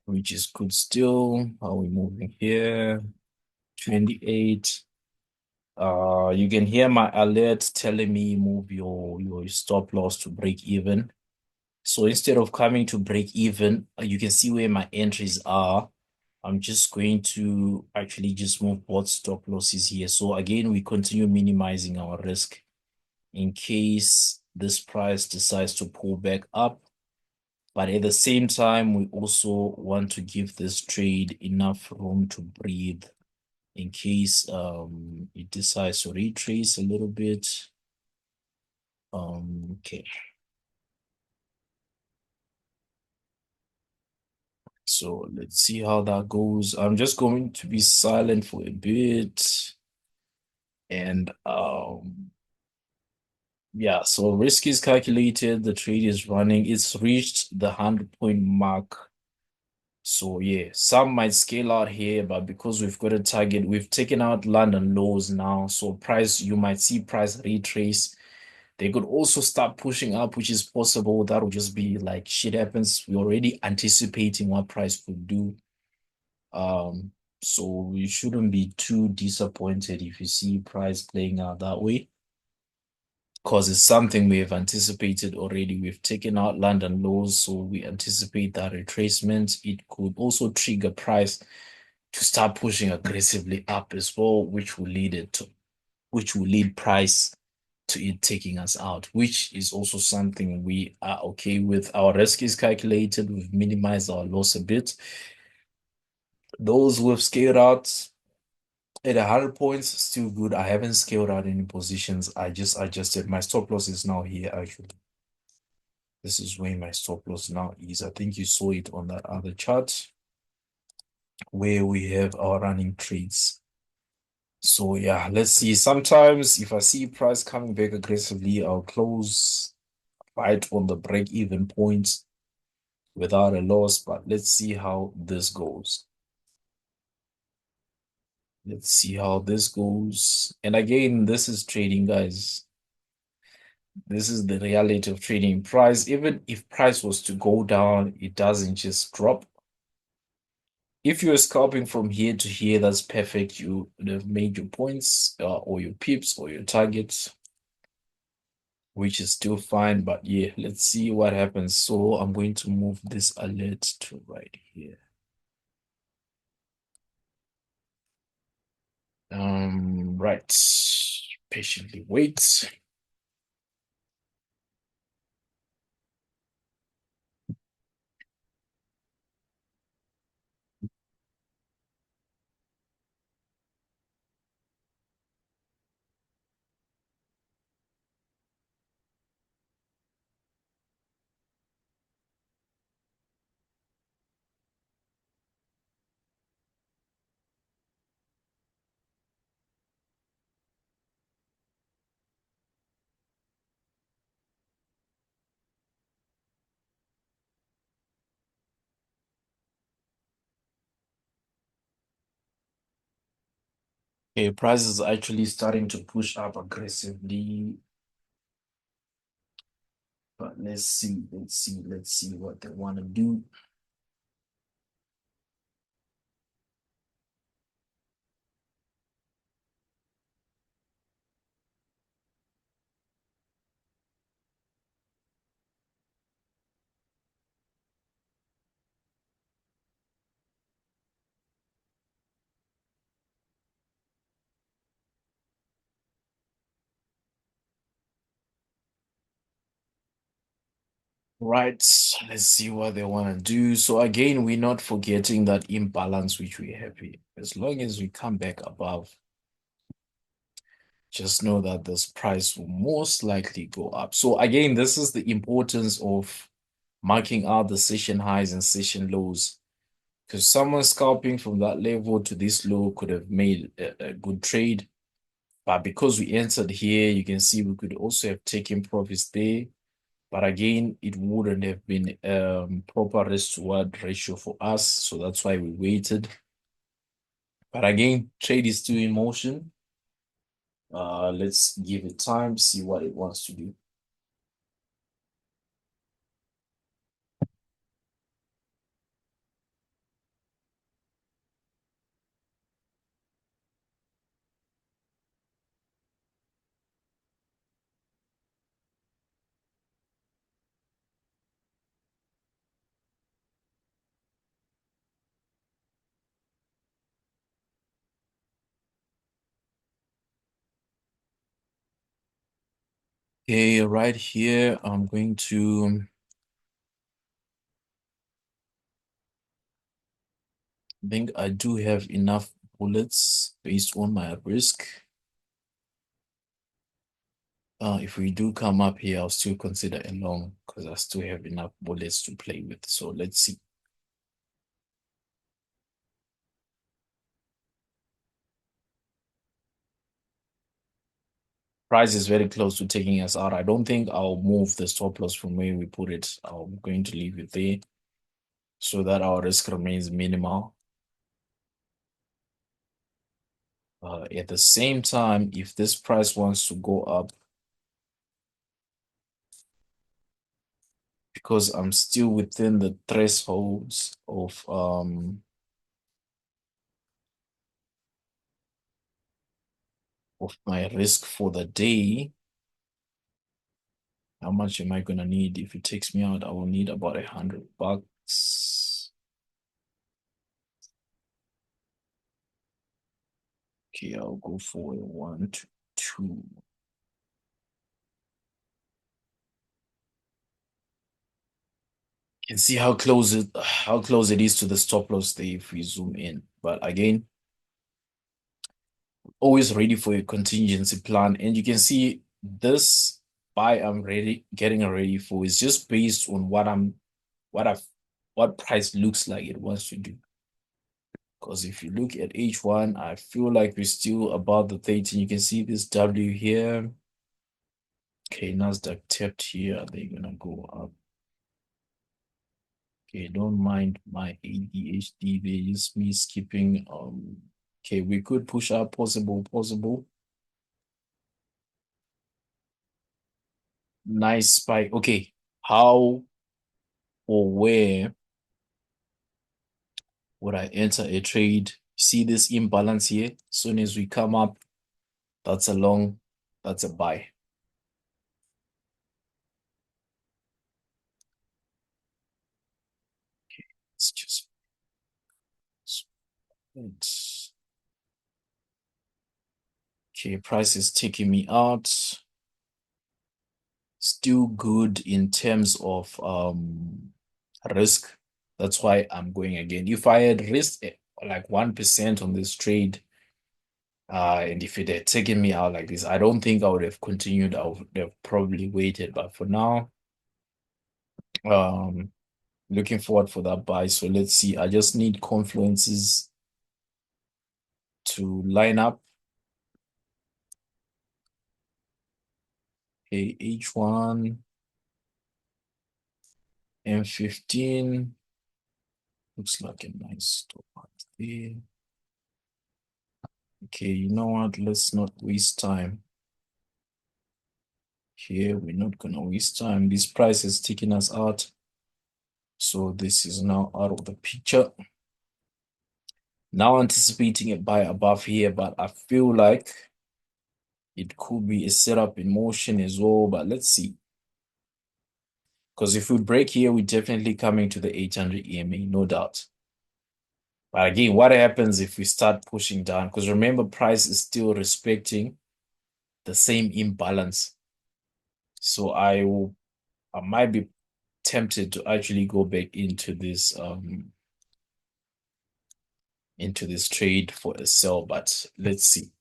which is good still. How we moving here? 28. You can hear my alert telling me move your stop loss to break even. So instead of coming to break even, you can see where my entries are. I'm just going to actually just move both stop losses here. So again, we continue minimizing our risk in case this price decides to pull back up. But at the same time, we also want to give this trade enough room to breathe in case it decides to retrace a little bit. Okay. So let's see how that goes. I'm just going to be silent for a bit. And yeah, so risk is calculated, the trade is running, it's reached the 100-point mark. So yeah, some might scale out here, but because we've got a target, we've taken out London lows now. So price, you might see price retrace. They could also start pushing up, which is possible. That would just be like shit happens. We're already anticipating what price could do. So you shouldn't be too disappointed if you see price playing out that way, because it's something we have anticipated already. We've taken out London lows, so we anticipate that retracement. It could also trigger price to start pushing aggressively up as well, which will lead price to it taking us out, which is also something we are okay with. Our risk is calculated. We've minimized our loss a bit. Those who have scaled out at 100 points, still good. I haven't scaled out any positions. I just adjusted. My stop loss is now here, actually. This is where my stop loss now is. I think you saw it on that other chart where we have our running trades. So yeah, let's see. Sometimes if I see price coming back aggressively, I'll close right on the break-even point without a loss. But let's see how this goes. Let's see how this goes. And again, this is trading, guys. This is the reality of trading. Price, even if price was to go down, it doesn't just drop. If you're scalping from here to here, that's perfect. You would have made your points or your pips or your targets, which is still fine. But yeah, let's see what happens. So I'm going to move this alert to right here. Right. Patiently wait. Okay, price is actually starting to push up aggressively. But let's see what they want to do. Right, let's see what they want to do. So again, we're not forgetting that imbalance which we have here. As long as we come back above, just know that this price will most likely go up. So again, this is the importance of marking out the session highs and session lows. Because someone scalping from that level to this low could have made a good trade. But because we entered here, you can see we could also have taken profits there. But again, it wouldn't have been proper risk to reward ratio for us. So that's why we waited. But again, trade is still in motion. Let's give it time, see what it wants to do. Okay, right here, I'm going to think I do have enough bullets based on my risk. If we do come up here, I'll still consider a long because I still have enough bullets to play with. So let's see. Price is very close to taking us out. I don't think I'll move the stop loss from where we put it. I'm going to leave it there so that our risk remains minimal. At the same time, if this price wants to go up, because I'm still within the thresholds of my risk for the day, how much am I gonna need? If it takes me out, I will need about $100. Okay, I'll go for a 1 to 2. You can see how close it is to the stop loss there if we zoom in. But again, always ready for a contingency plan. And you can see this buy I'm ready getting ready for is just based on what I've what price looks like it wants to do. Because if you look at H1, I feel like we're still above the 13. You can see this W here. Okay, Nasdaq tapped here. They're gonna go up. Okay, don't mind my ADHD. They just me skipping Okay, we could push up, possible, possible. Nice spike. Okay, how or where would I enter a trade? See this imbalance here? Soon as we come up, that's a long, that's a buy. It's just okay. Price is taking me out. Still good in terms of risk. That's why I'm going again. If I had risked like 1% on this trade, and if it had taken me out like this, I don't think I would have continued. I would have probably waited. But for now, um, looking forward for that buy. So let's see. I just need confluences to line up. A H1, M15. Looks like a nice stop right there. Okay, you know what? Let's not waste time. Here, we're not gonna waste time. This price is taking us out. So this is now out of the picture. Now anticipating a buy above here, but I feel like it could be a setup in motion as well. But let's see. Because if we break here, we're definitely coming to the 800 EMA, no doubt. But again, what happens if we start pushing down? Because remember, price is still respecting the same imbalance. So I might be tempted to actually go back into this trade for a sell, but let's see.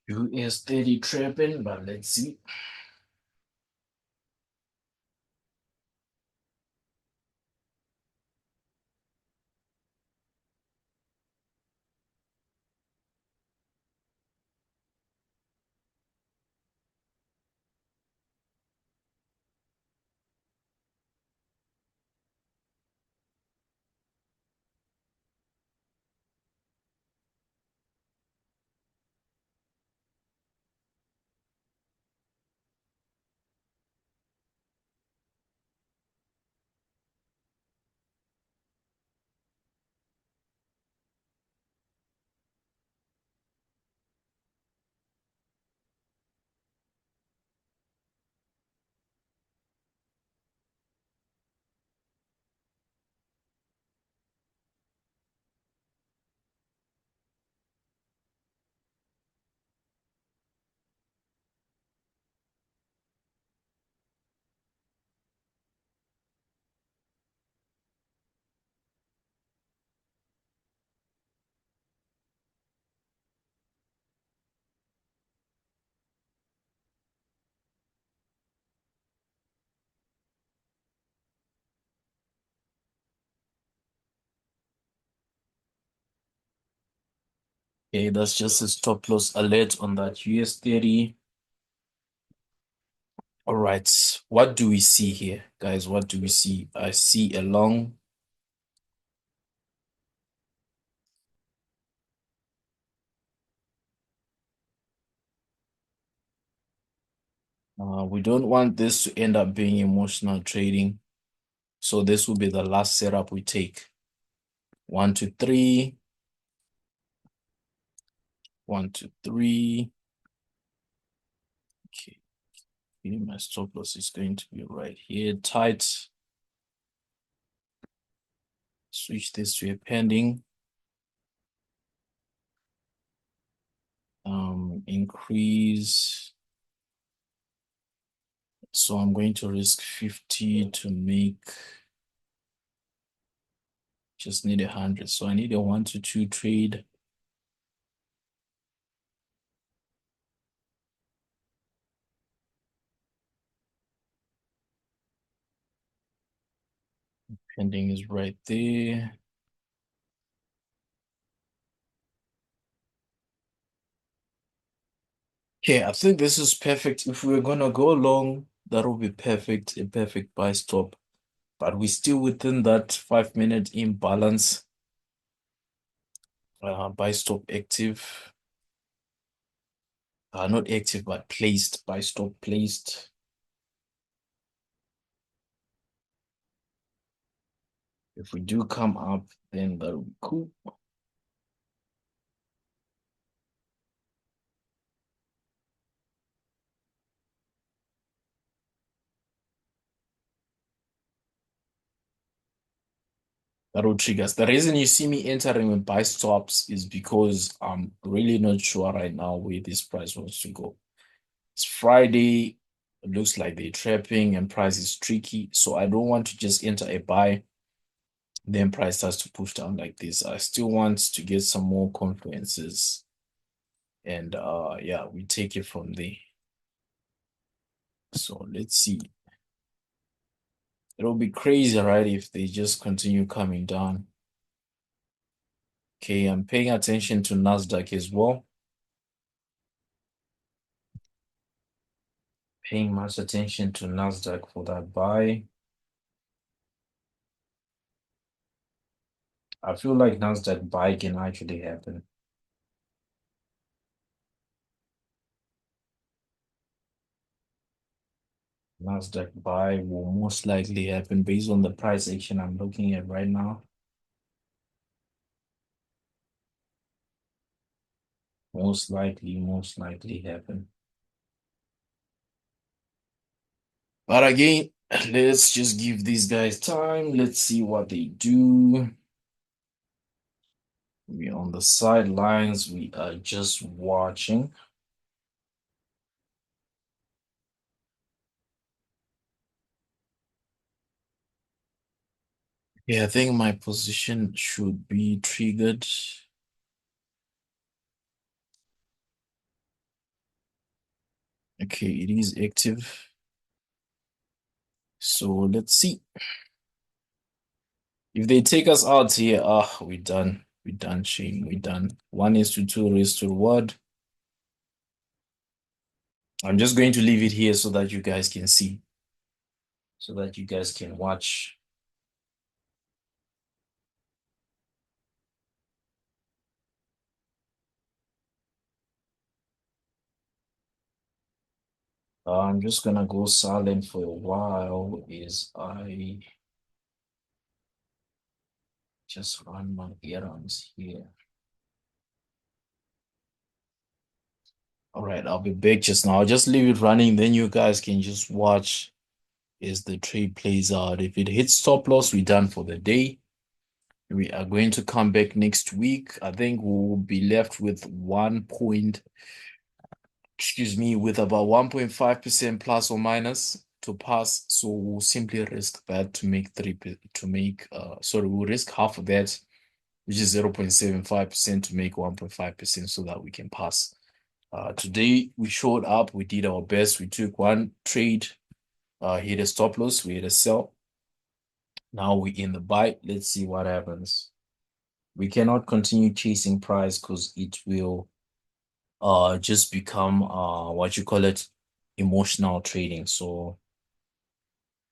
US 30 trapping, but let's see. Okay, that's just a stop loss alert on that US 30. All right. What do we see here, guys? What do we see? I see a long. We don't want this to end up being emotional trading. So this will be the last setup we take. 1, 2, 3. 1, 2, 3. Okay. My stop loss is going to be right here. Tight. Switch this to a pending. Increase. So I'm going to risk 50 to make, just need 100. So I need a 1 to 2 trade. Pending is right there. Okay, I think this is perfect. If we're gonna go long, that will be perfect, a perfect buy stop. But we're still within that 5-minute imbalance. Buy stop active. Not active, but placed. Buy stop placed. If we do come up, then that'll be cool. That will trigger us. The reason you see me entering with buy stops is because I'm really not sure right now where this price wants to go. It's Friday. It looks like they're trapping and price is tricky. So I don't want to just enter a buy, then price starts to push down like this. I still want to get some more confluences. And yeah, we take it from there. So let's see. It'll be crazy, right, if they just continue coming down. Okay, I'm paying attention to Nasdaq as well. Paying much attention to Nasdaq for that buy. I feel like Nasdaq buy can actually happen. Nasdaq buy will most likely happen based on the price action I'm looking at right now. Most likely happen. But again, let's just give these guys time. Let's see what they do. We're on the sidelines. We are just watching. Yeah, I think my position should be triggered. Okay, it is active. So let's see. If they take us out here, we're done. We're done, Shane. We're done. 1:2 raised to reward. I'm just going to leave it here so that you guys can see, so that you guys can watch. I'm just gonna go silent for a while as I just run my errands here. All right, I'll be back just now. I'll just leave it running, then you guys can just watch as the trade plays out. If it hits stop loss, we're done for the day. We are going to come back next week. I think we'll be left with with about 1.5% plus or minus to pass. So we'll simply risk that to make we'll risk half of that, which is 0.75% to make 1.5% so that we can pass. Today we showed up, we did our best, we took one trade, hit a stop loss, we hit a sell. Now we're in the buy. Let's see what happens. We cannot continue chasing price because it will just become what you call it, emotional trading. So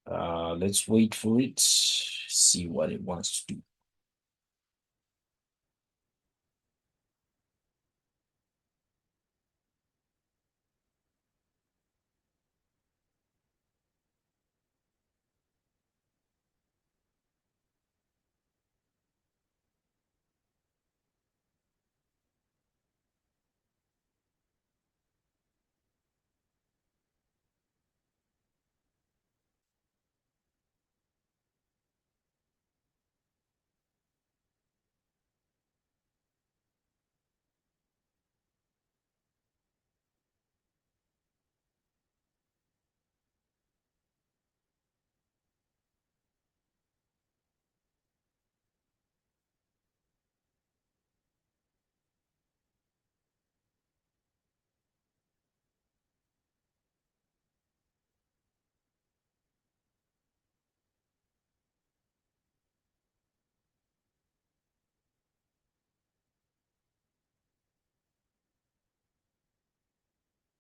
let's wait for it, see what it wants to do.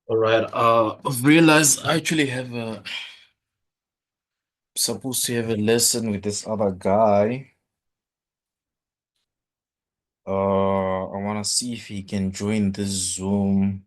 All right. I've realized I actually have a supposed to have a lesson with this other guy. I want to see if he can join this Zoom.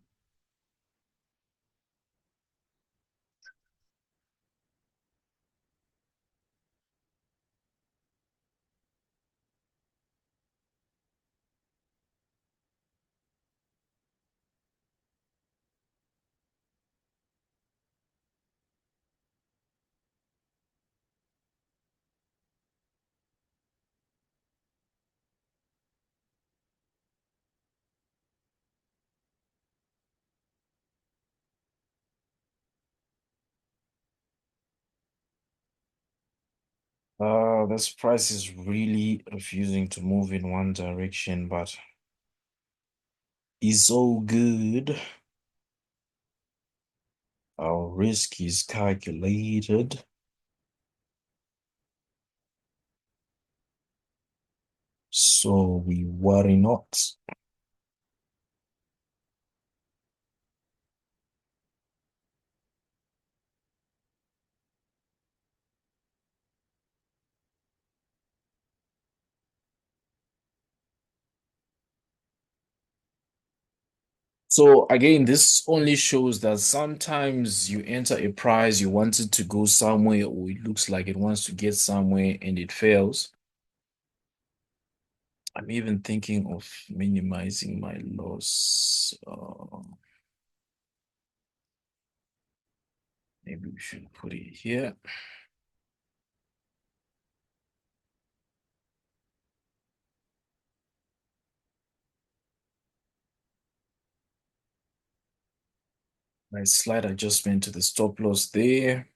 This price is really refusing to move in one direction, but it's all good. Our risk is calculated, so we worry not. So again, this only shows that sometimes you enter a price, you want it to go somewhere, or it looks like it wants to get somewhere and it fails. I'm even thinking of minimizing my loss. Maybe we should put it here. My slight adjustment to the stop loss there.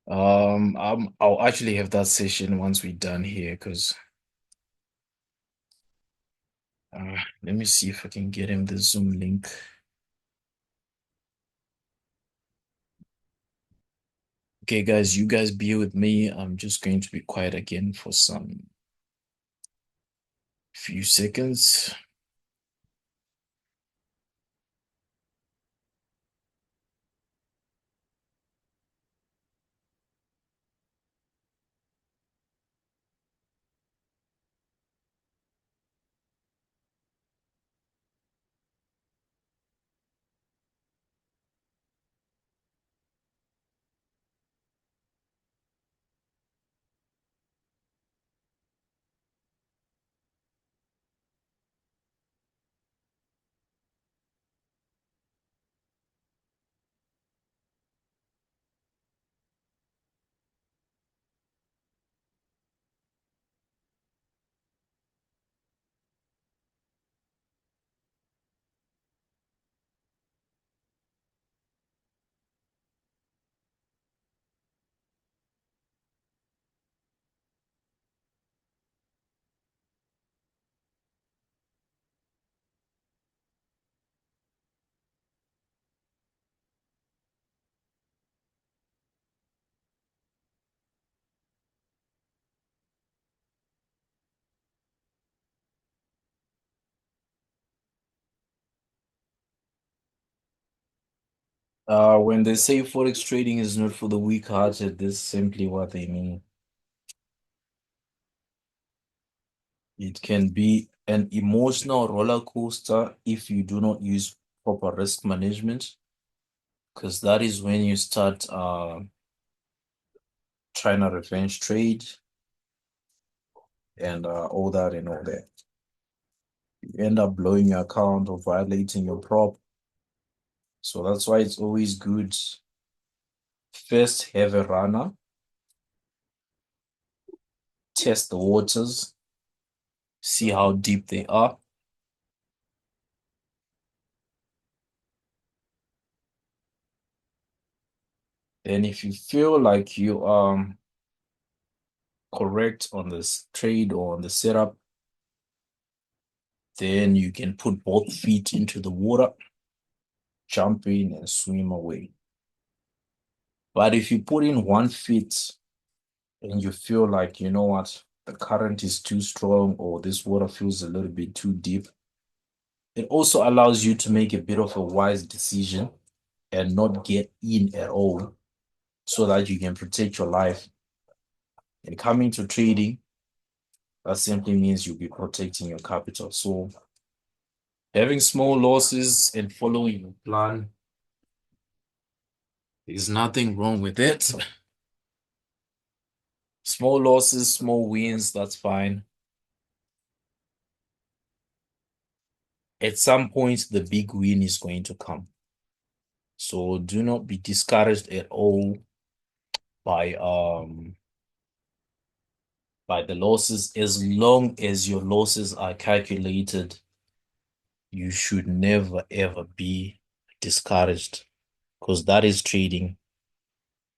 I'll actually have that session once we're done here because let me see if I can get him the Zoom link. Okay, guys, you guys be with me. I'm just going to be quiet again for some few seconds. When they say forex trading is not for the weak-hearted, this is simply what they mean. It can be an emotional roller coaster if you do not use proper risk management, because that is when you start trying to revenge trade and all that and all that. You end up blowing your account or violating your prop. So that's why it's always good. First, have a runner, test the waters, see how deep they are. Then if you feel like you are correct on this trade or on the setup, then you can put both feet into the water, jump in and swim away. But if you put in one foot and you feel like, you know what, the current is too strong or this water feels a little bit too deep, it also allows you to make a bit of a wise decision and not get in at all so that you can protect your life. And coming to trading, that simply means you'll be protecting your capital. So having small losses and following your plan, there's nothing wrong with it. Small losses, small wins, that's fine. At some point, the big win is going to come. So do not be discouraged at all by the losses. As long as your losses are calculated, you should never ever be discouraged because that is trading.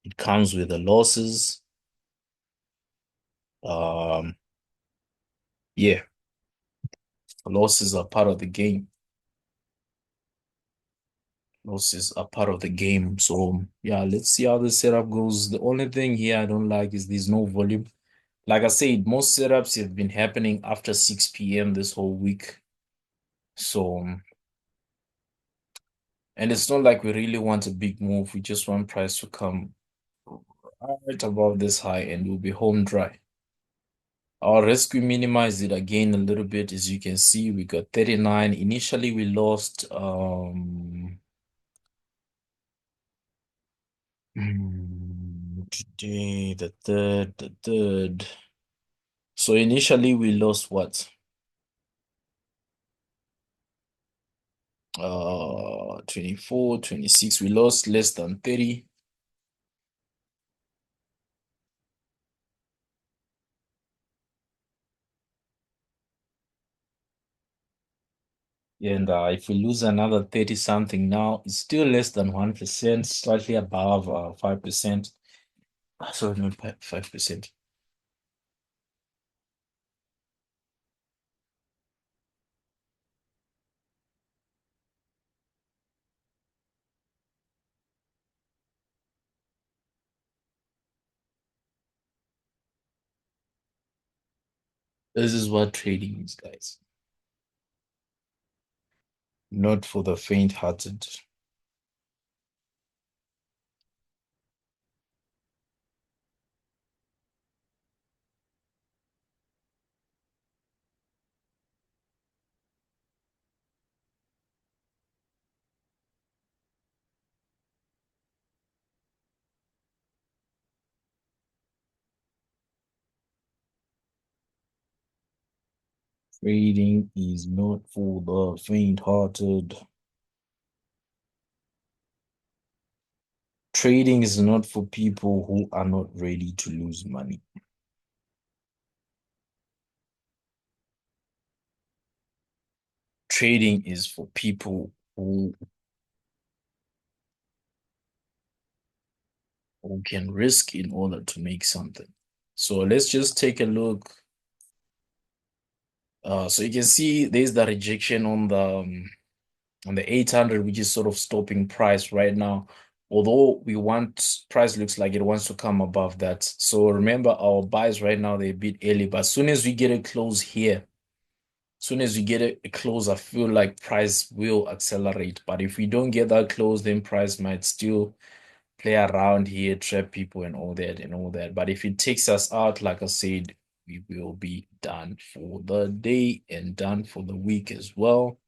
It comes with the losses. Um, yeah, losses are part of the game. Losses are part of the game. So yeah, let's see how the setup goes. The only thing here I don't like is there's no volume. Like I said, most setups have been happening after 6 p.m. this whole week. So, and it's not like we really want a big move. We just want price to come right above this high and we'll be home dry. Our risk, we minimized it again a little bit. As you can see, we got 39. Initially, we lost today, the third. So initially we lost what? 24, 26. We lost less than 30. And if we lose another 30 something now, it's still less than 1%, slightly above 5%. Sorry, not 5%. This is what trading is, guys. Not for the faint-hearted. Trading is not for the faint-hearted. Trading is not for people who are not ready to lose money. Trading is for who can risk in order to make something. So let's just take a look. So you can see there's the rejection on the 800, which is sort of stopping price right now. Although we want price looks like it wants to come above that. So remember our buys right now, they're a bit early, but as soon as we get a close here, soon as we get a close, I feel like price will accelerate. But if we don't get that close, then price might still play around here, trap people and all that and all that. But if it takes us out, like I said, we will be done for the day and done for the week as well.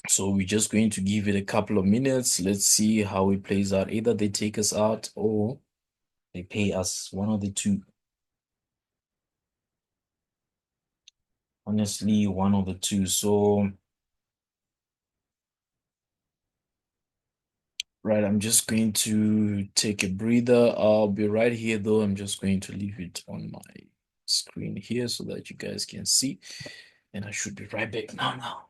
So we're just going to give it a couple of minutes. Let's see how it plays out. Either they take us out or they pay us, one of the two. Honestly, one of the two. So, right, I'm just going to take a breather. I'll be right here though. I'm just going to leave it on my screen here so that you guys can see. And I should be right back now.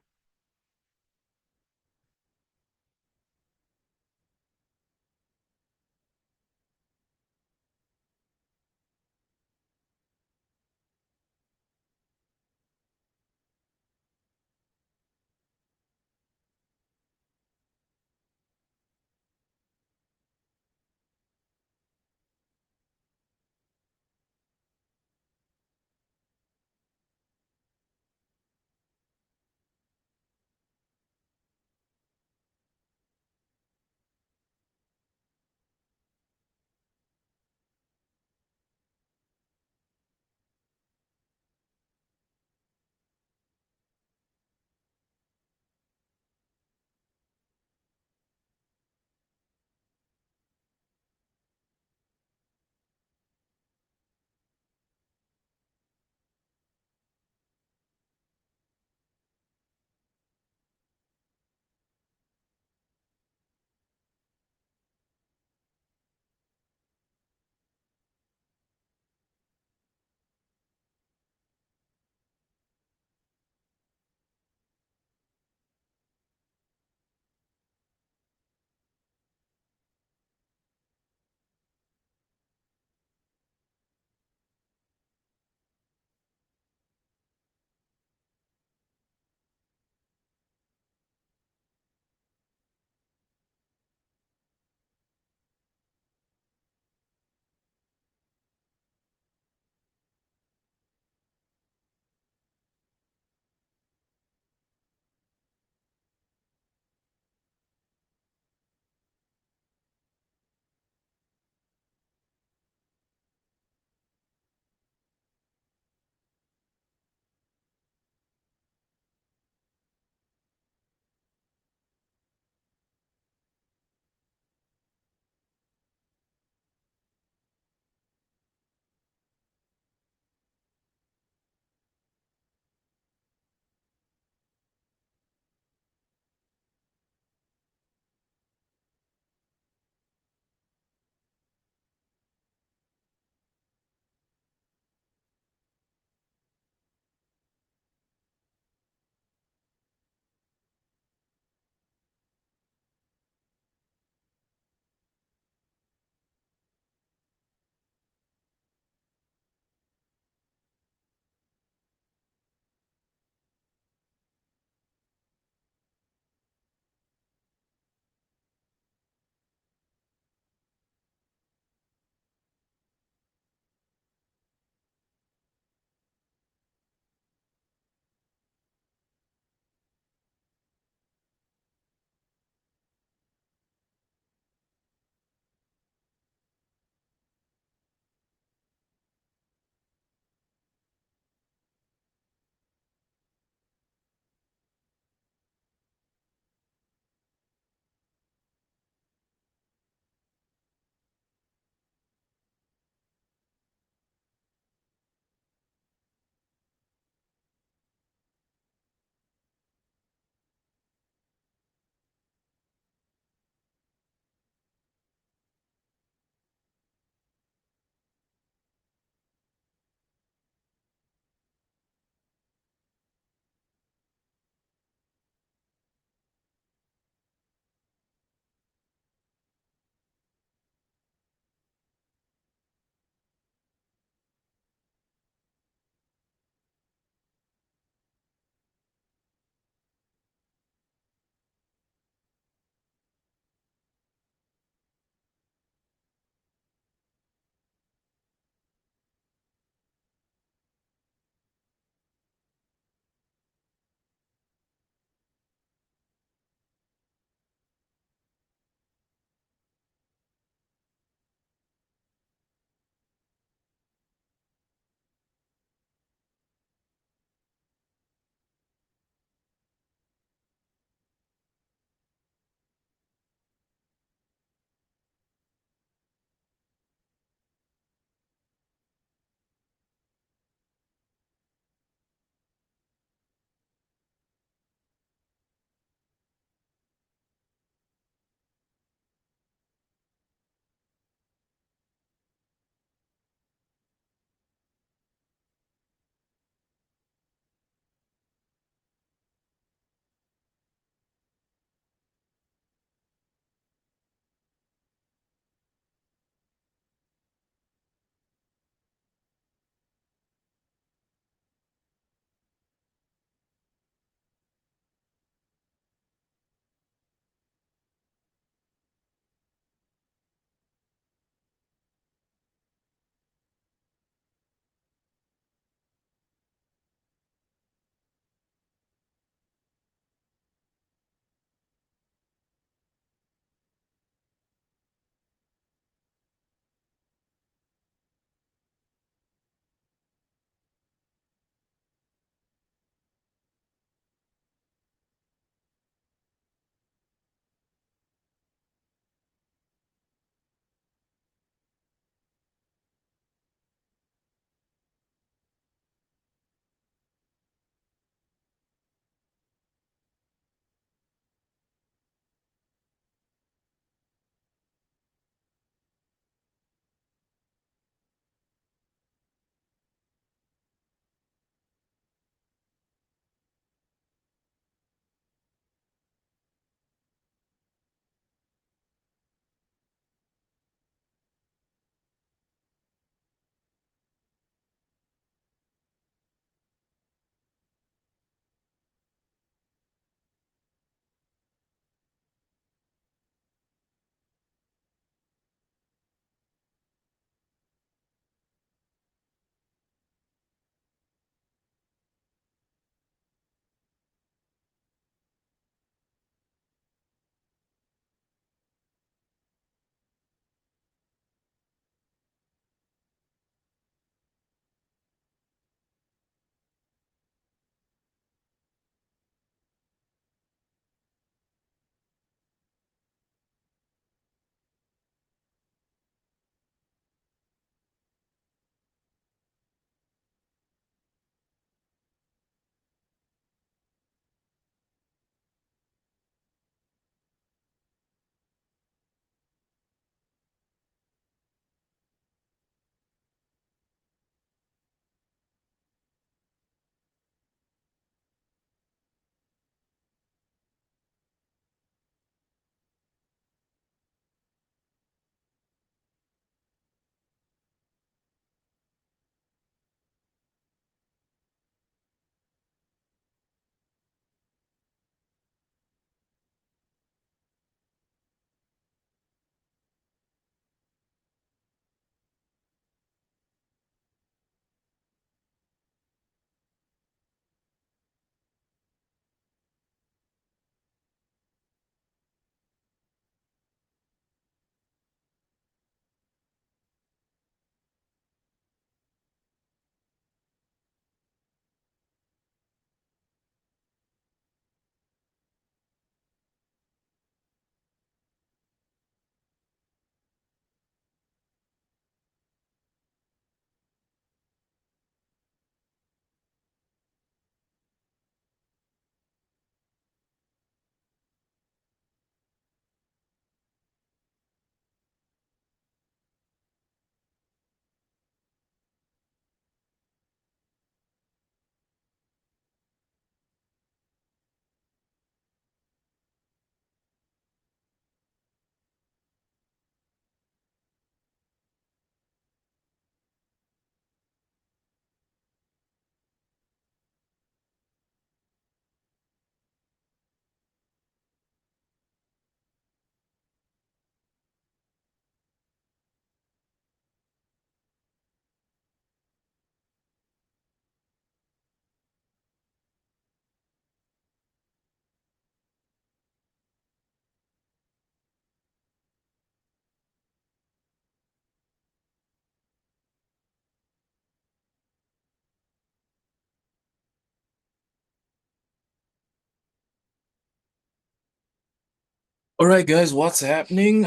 All right, guys, what's happening?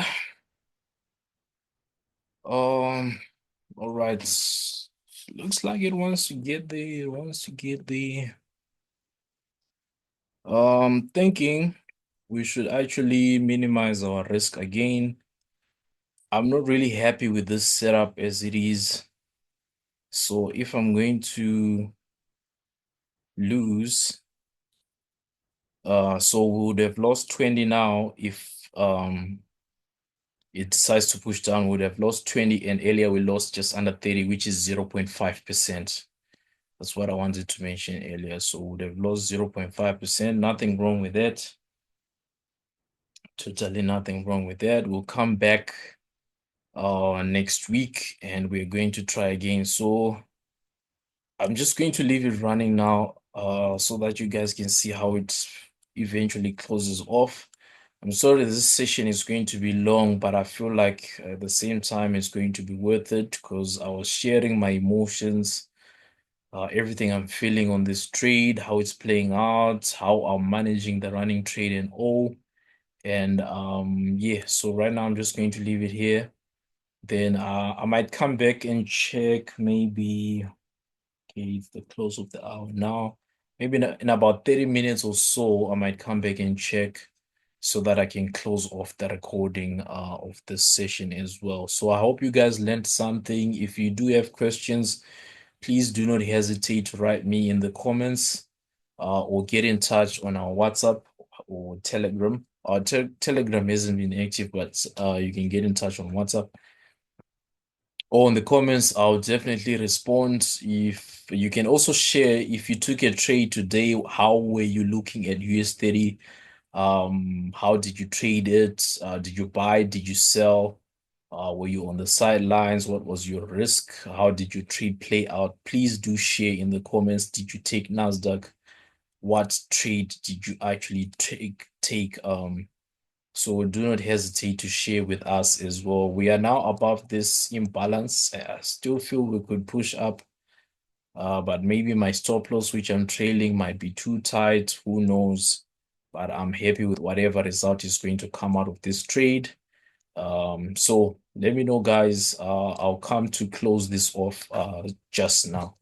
Um, all right. Looks like it wants to get the thinking we should actually minimize our risk again. I'm not really happy with this setup as it is. So if I'm going to lose, so we would have lost 20 now if it decides to push down, we would have lost 20, and earlier we lost just under 30, which is 0.5%. That's what I wanted to mention earlier. So we would have lost 0.5%. Nothing wrong with that. Totally nothing wrong with that. We'll come back next week and we're going to try again. So I'm just going to leave it running now so that you guys can see how it eventually closes off. I'm sorry this session is going to be long, but I feel like at the same time it's going to be worth it because I was sharing my emotions, everything I'm feeling on this trade, how it's playing out, how I'm managing the running trade and all. And yeah, so right now I'm just going to leave it here. Then I might come back and check maybe. Okay, it's the close of the hour now. Maybe in about 30 minutes or so, I might come back and check so that I can close off the recording of this session as well. So I hope you guys learned something. If you do have questions, please do not hesitate to write me in the comments or get in touch on our WhatsApp or Telegram. Our Telegram hasn't been active, but you can get in touch on WhatsApp or in the comments. I'll definitely respond. If you can also share if you took a trade today, how were you looking at US 30? How did you trade it? Did you buy? Did you sell? Were you on the sidelines? What was your risk? How did your trade play out? Please do share in the comments. Did you take Nasdaq? What trade did you actually take? So do not hesitate to share with us as well. We are now above this imbalance. I still feel we could push up, but maybe my stop loss, which I'm trailing, might be too tight. Who knows? But I'm happy with whatever result is going to come out of this trade. So let me know, guys. I'll come to close this off just now.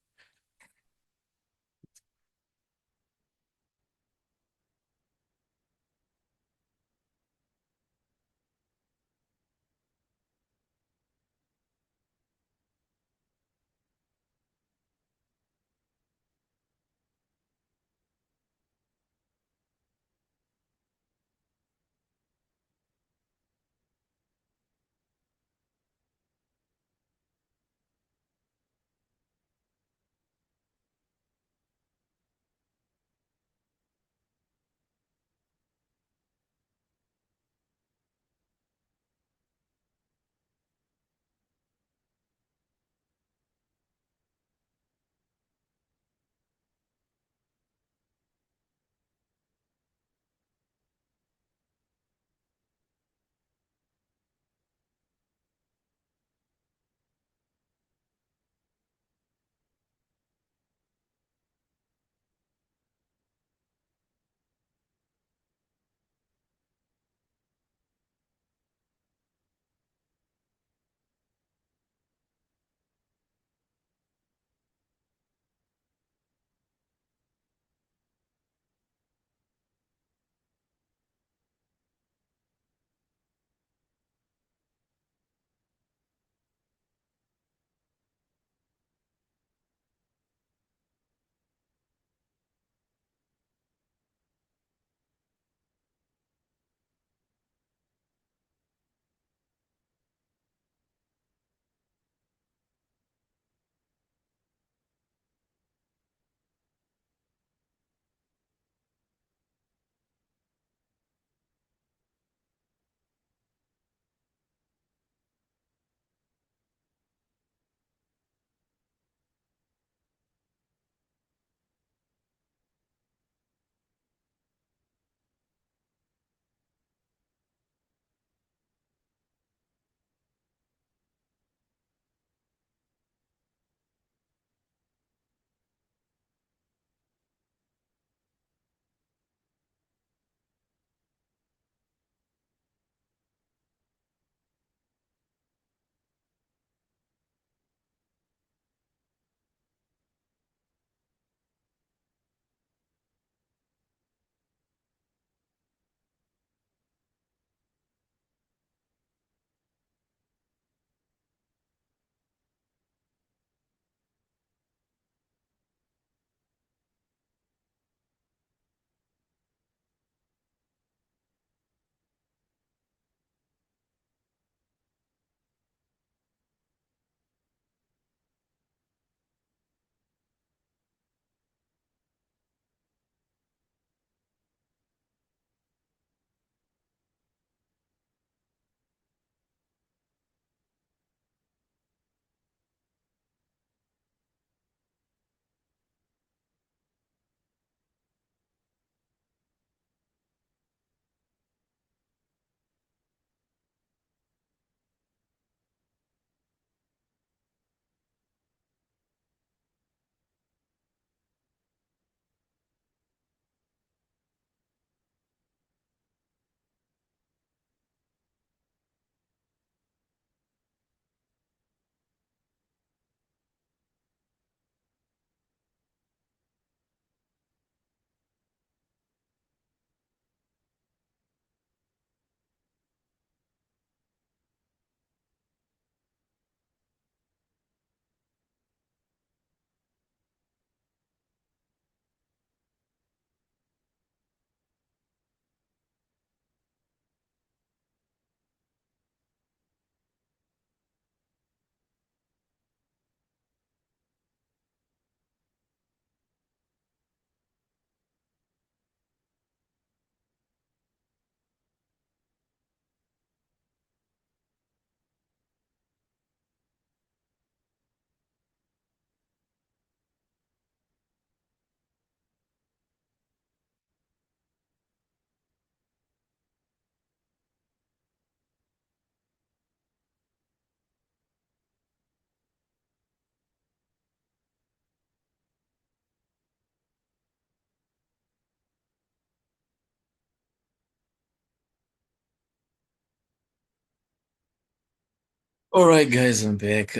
All right, guys, I'm back.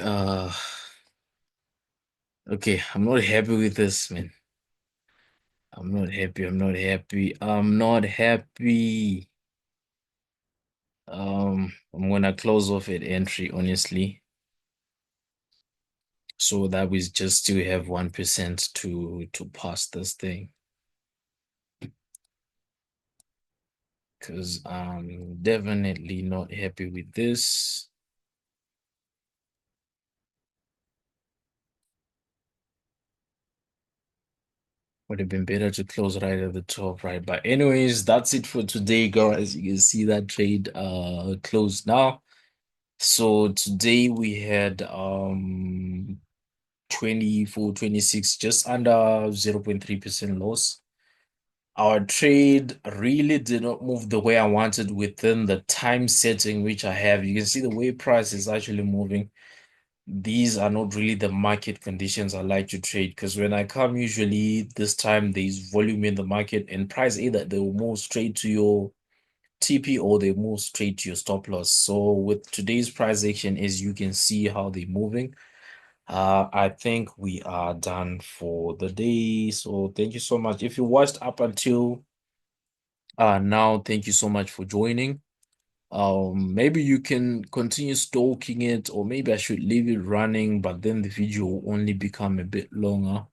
Okay, I'm not happy with this, man. I'm not happy. I'm not happy. I'm not happy. I'm gonna close off at entry, honestly, so that we just still have 1% to pass this thing. Because I'm definitely not happy with this. Would have been better to close right at the top, right? But anyways, that's it for today, guys. You can see that trade closed now. So today we had 24, 26, just under 0.3% loss. Our trade really did not move the way I wanted within the time setting which I have. You can see the way price is actually moving. These are not really the market conditions I like to trade, because when I come, usually this time there's volume in the market and price either they will move straight to your TP or they move straight to your stop loss. So with today's price action, as you can see how they're moving, I think we are done for the day. So thank you so much. If you watched up until now, thank you so much for joining. Maybe you can continue stalking it, or maybe I should leave it running, but then the video will only become a bit longer.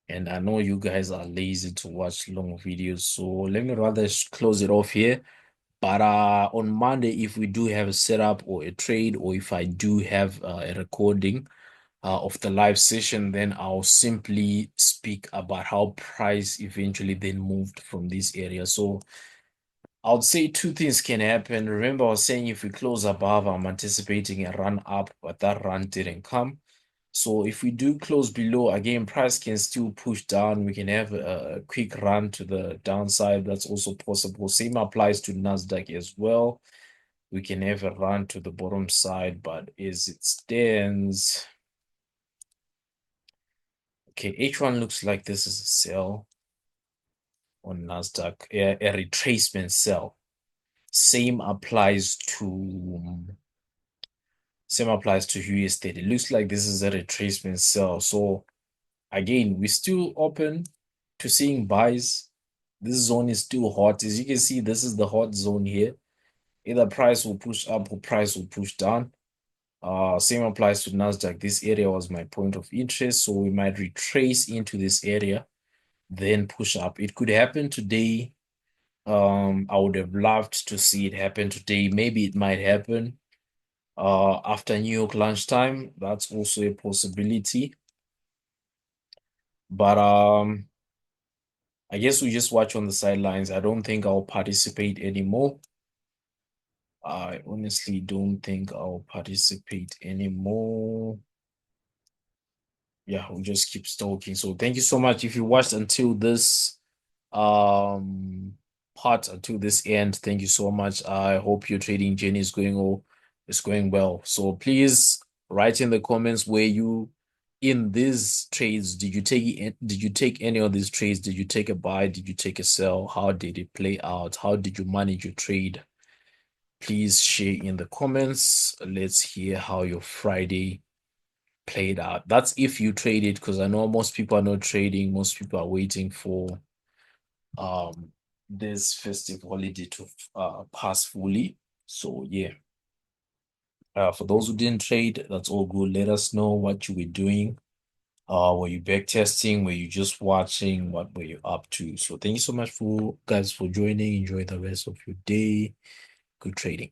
And I know you guys are lazy to watch long videos, so let me rather close it off here. But on Monday, if we do have a setup or a trade, or if I do have a recording of the live session, then I'll simply speak about how price eventually then moved from this area. So I would say two things can happen. Remember, I was saying if we close above, I'm anticipating a run up, but that run didn't come. So if we do close below, again, price can still push down. We can have a quick run to the downside. That's also possible. Same applies to Nasdaq as well. We can have a run to the bottom side, but as it stands, okay, H1 looks like this is a sell on Nasdaq, a retracement sell. Same applies to US state. It looks like this is a retracement sell. So again, we're still open to seeing buys. This zone is still hot. As you can see, this is the hot zone here. Either price will push up or price will push down. Same applies to Nasdaq. This area was my point of interest, so we might retrace into this area, then push up. It could happen today. I would have loved to see it happen today. Maybe it might happen after New York lunchtime. That's also a possibility. But I guess we just watch on the sidelines. I don't think I'll participate anymore. I honestly don't think I'll participate anymore. Yeah, we'll just keep stalking. So thank you so much. If you watched until this part, until this end, thank you so much. I hope your trading journey is going well. So please write in the comments where you in these trades. Did you take any of these trades? Did you take a buy? Did you take a sell? How did it play out? How did you manage your trade? Please share in the comments. Let's hear how your Friday played out. That's if you traded, because I know most people are not trading. Most people are waiting for um this festive holiday to pass fully. So yeah. For those who didn't trade, that's all good. Let us know what you were doing. Were you back testing? Were you just watching? What were you up to? So thank you so much for guys for joining. Enjoy the rest of your day. Good trading.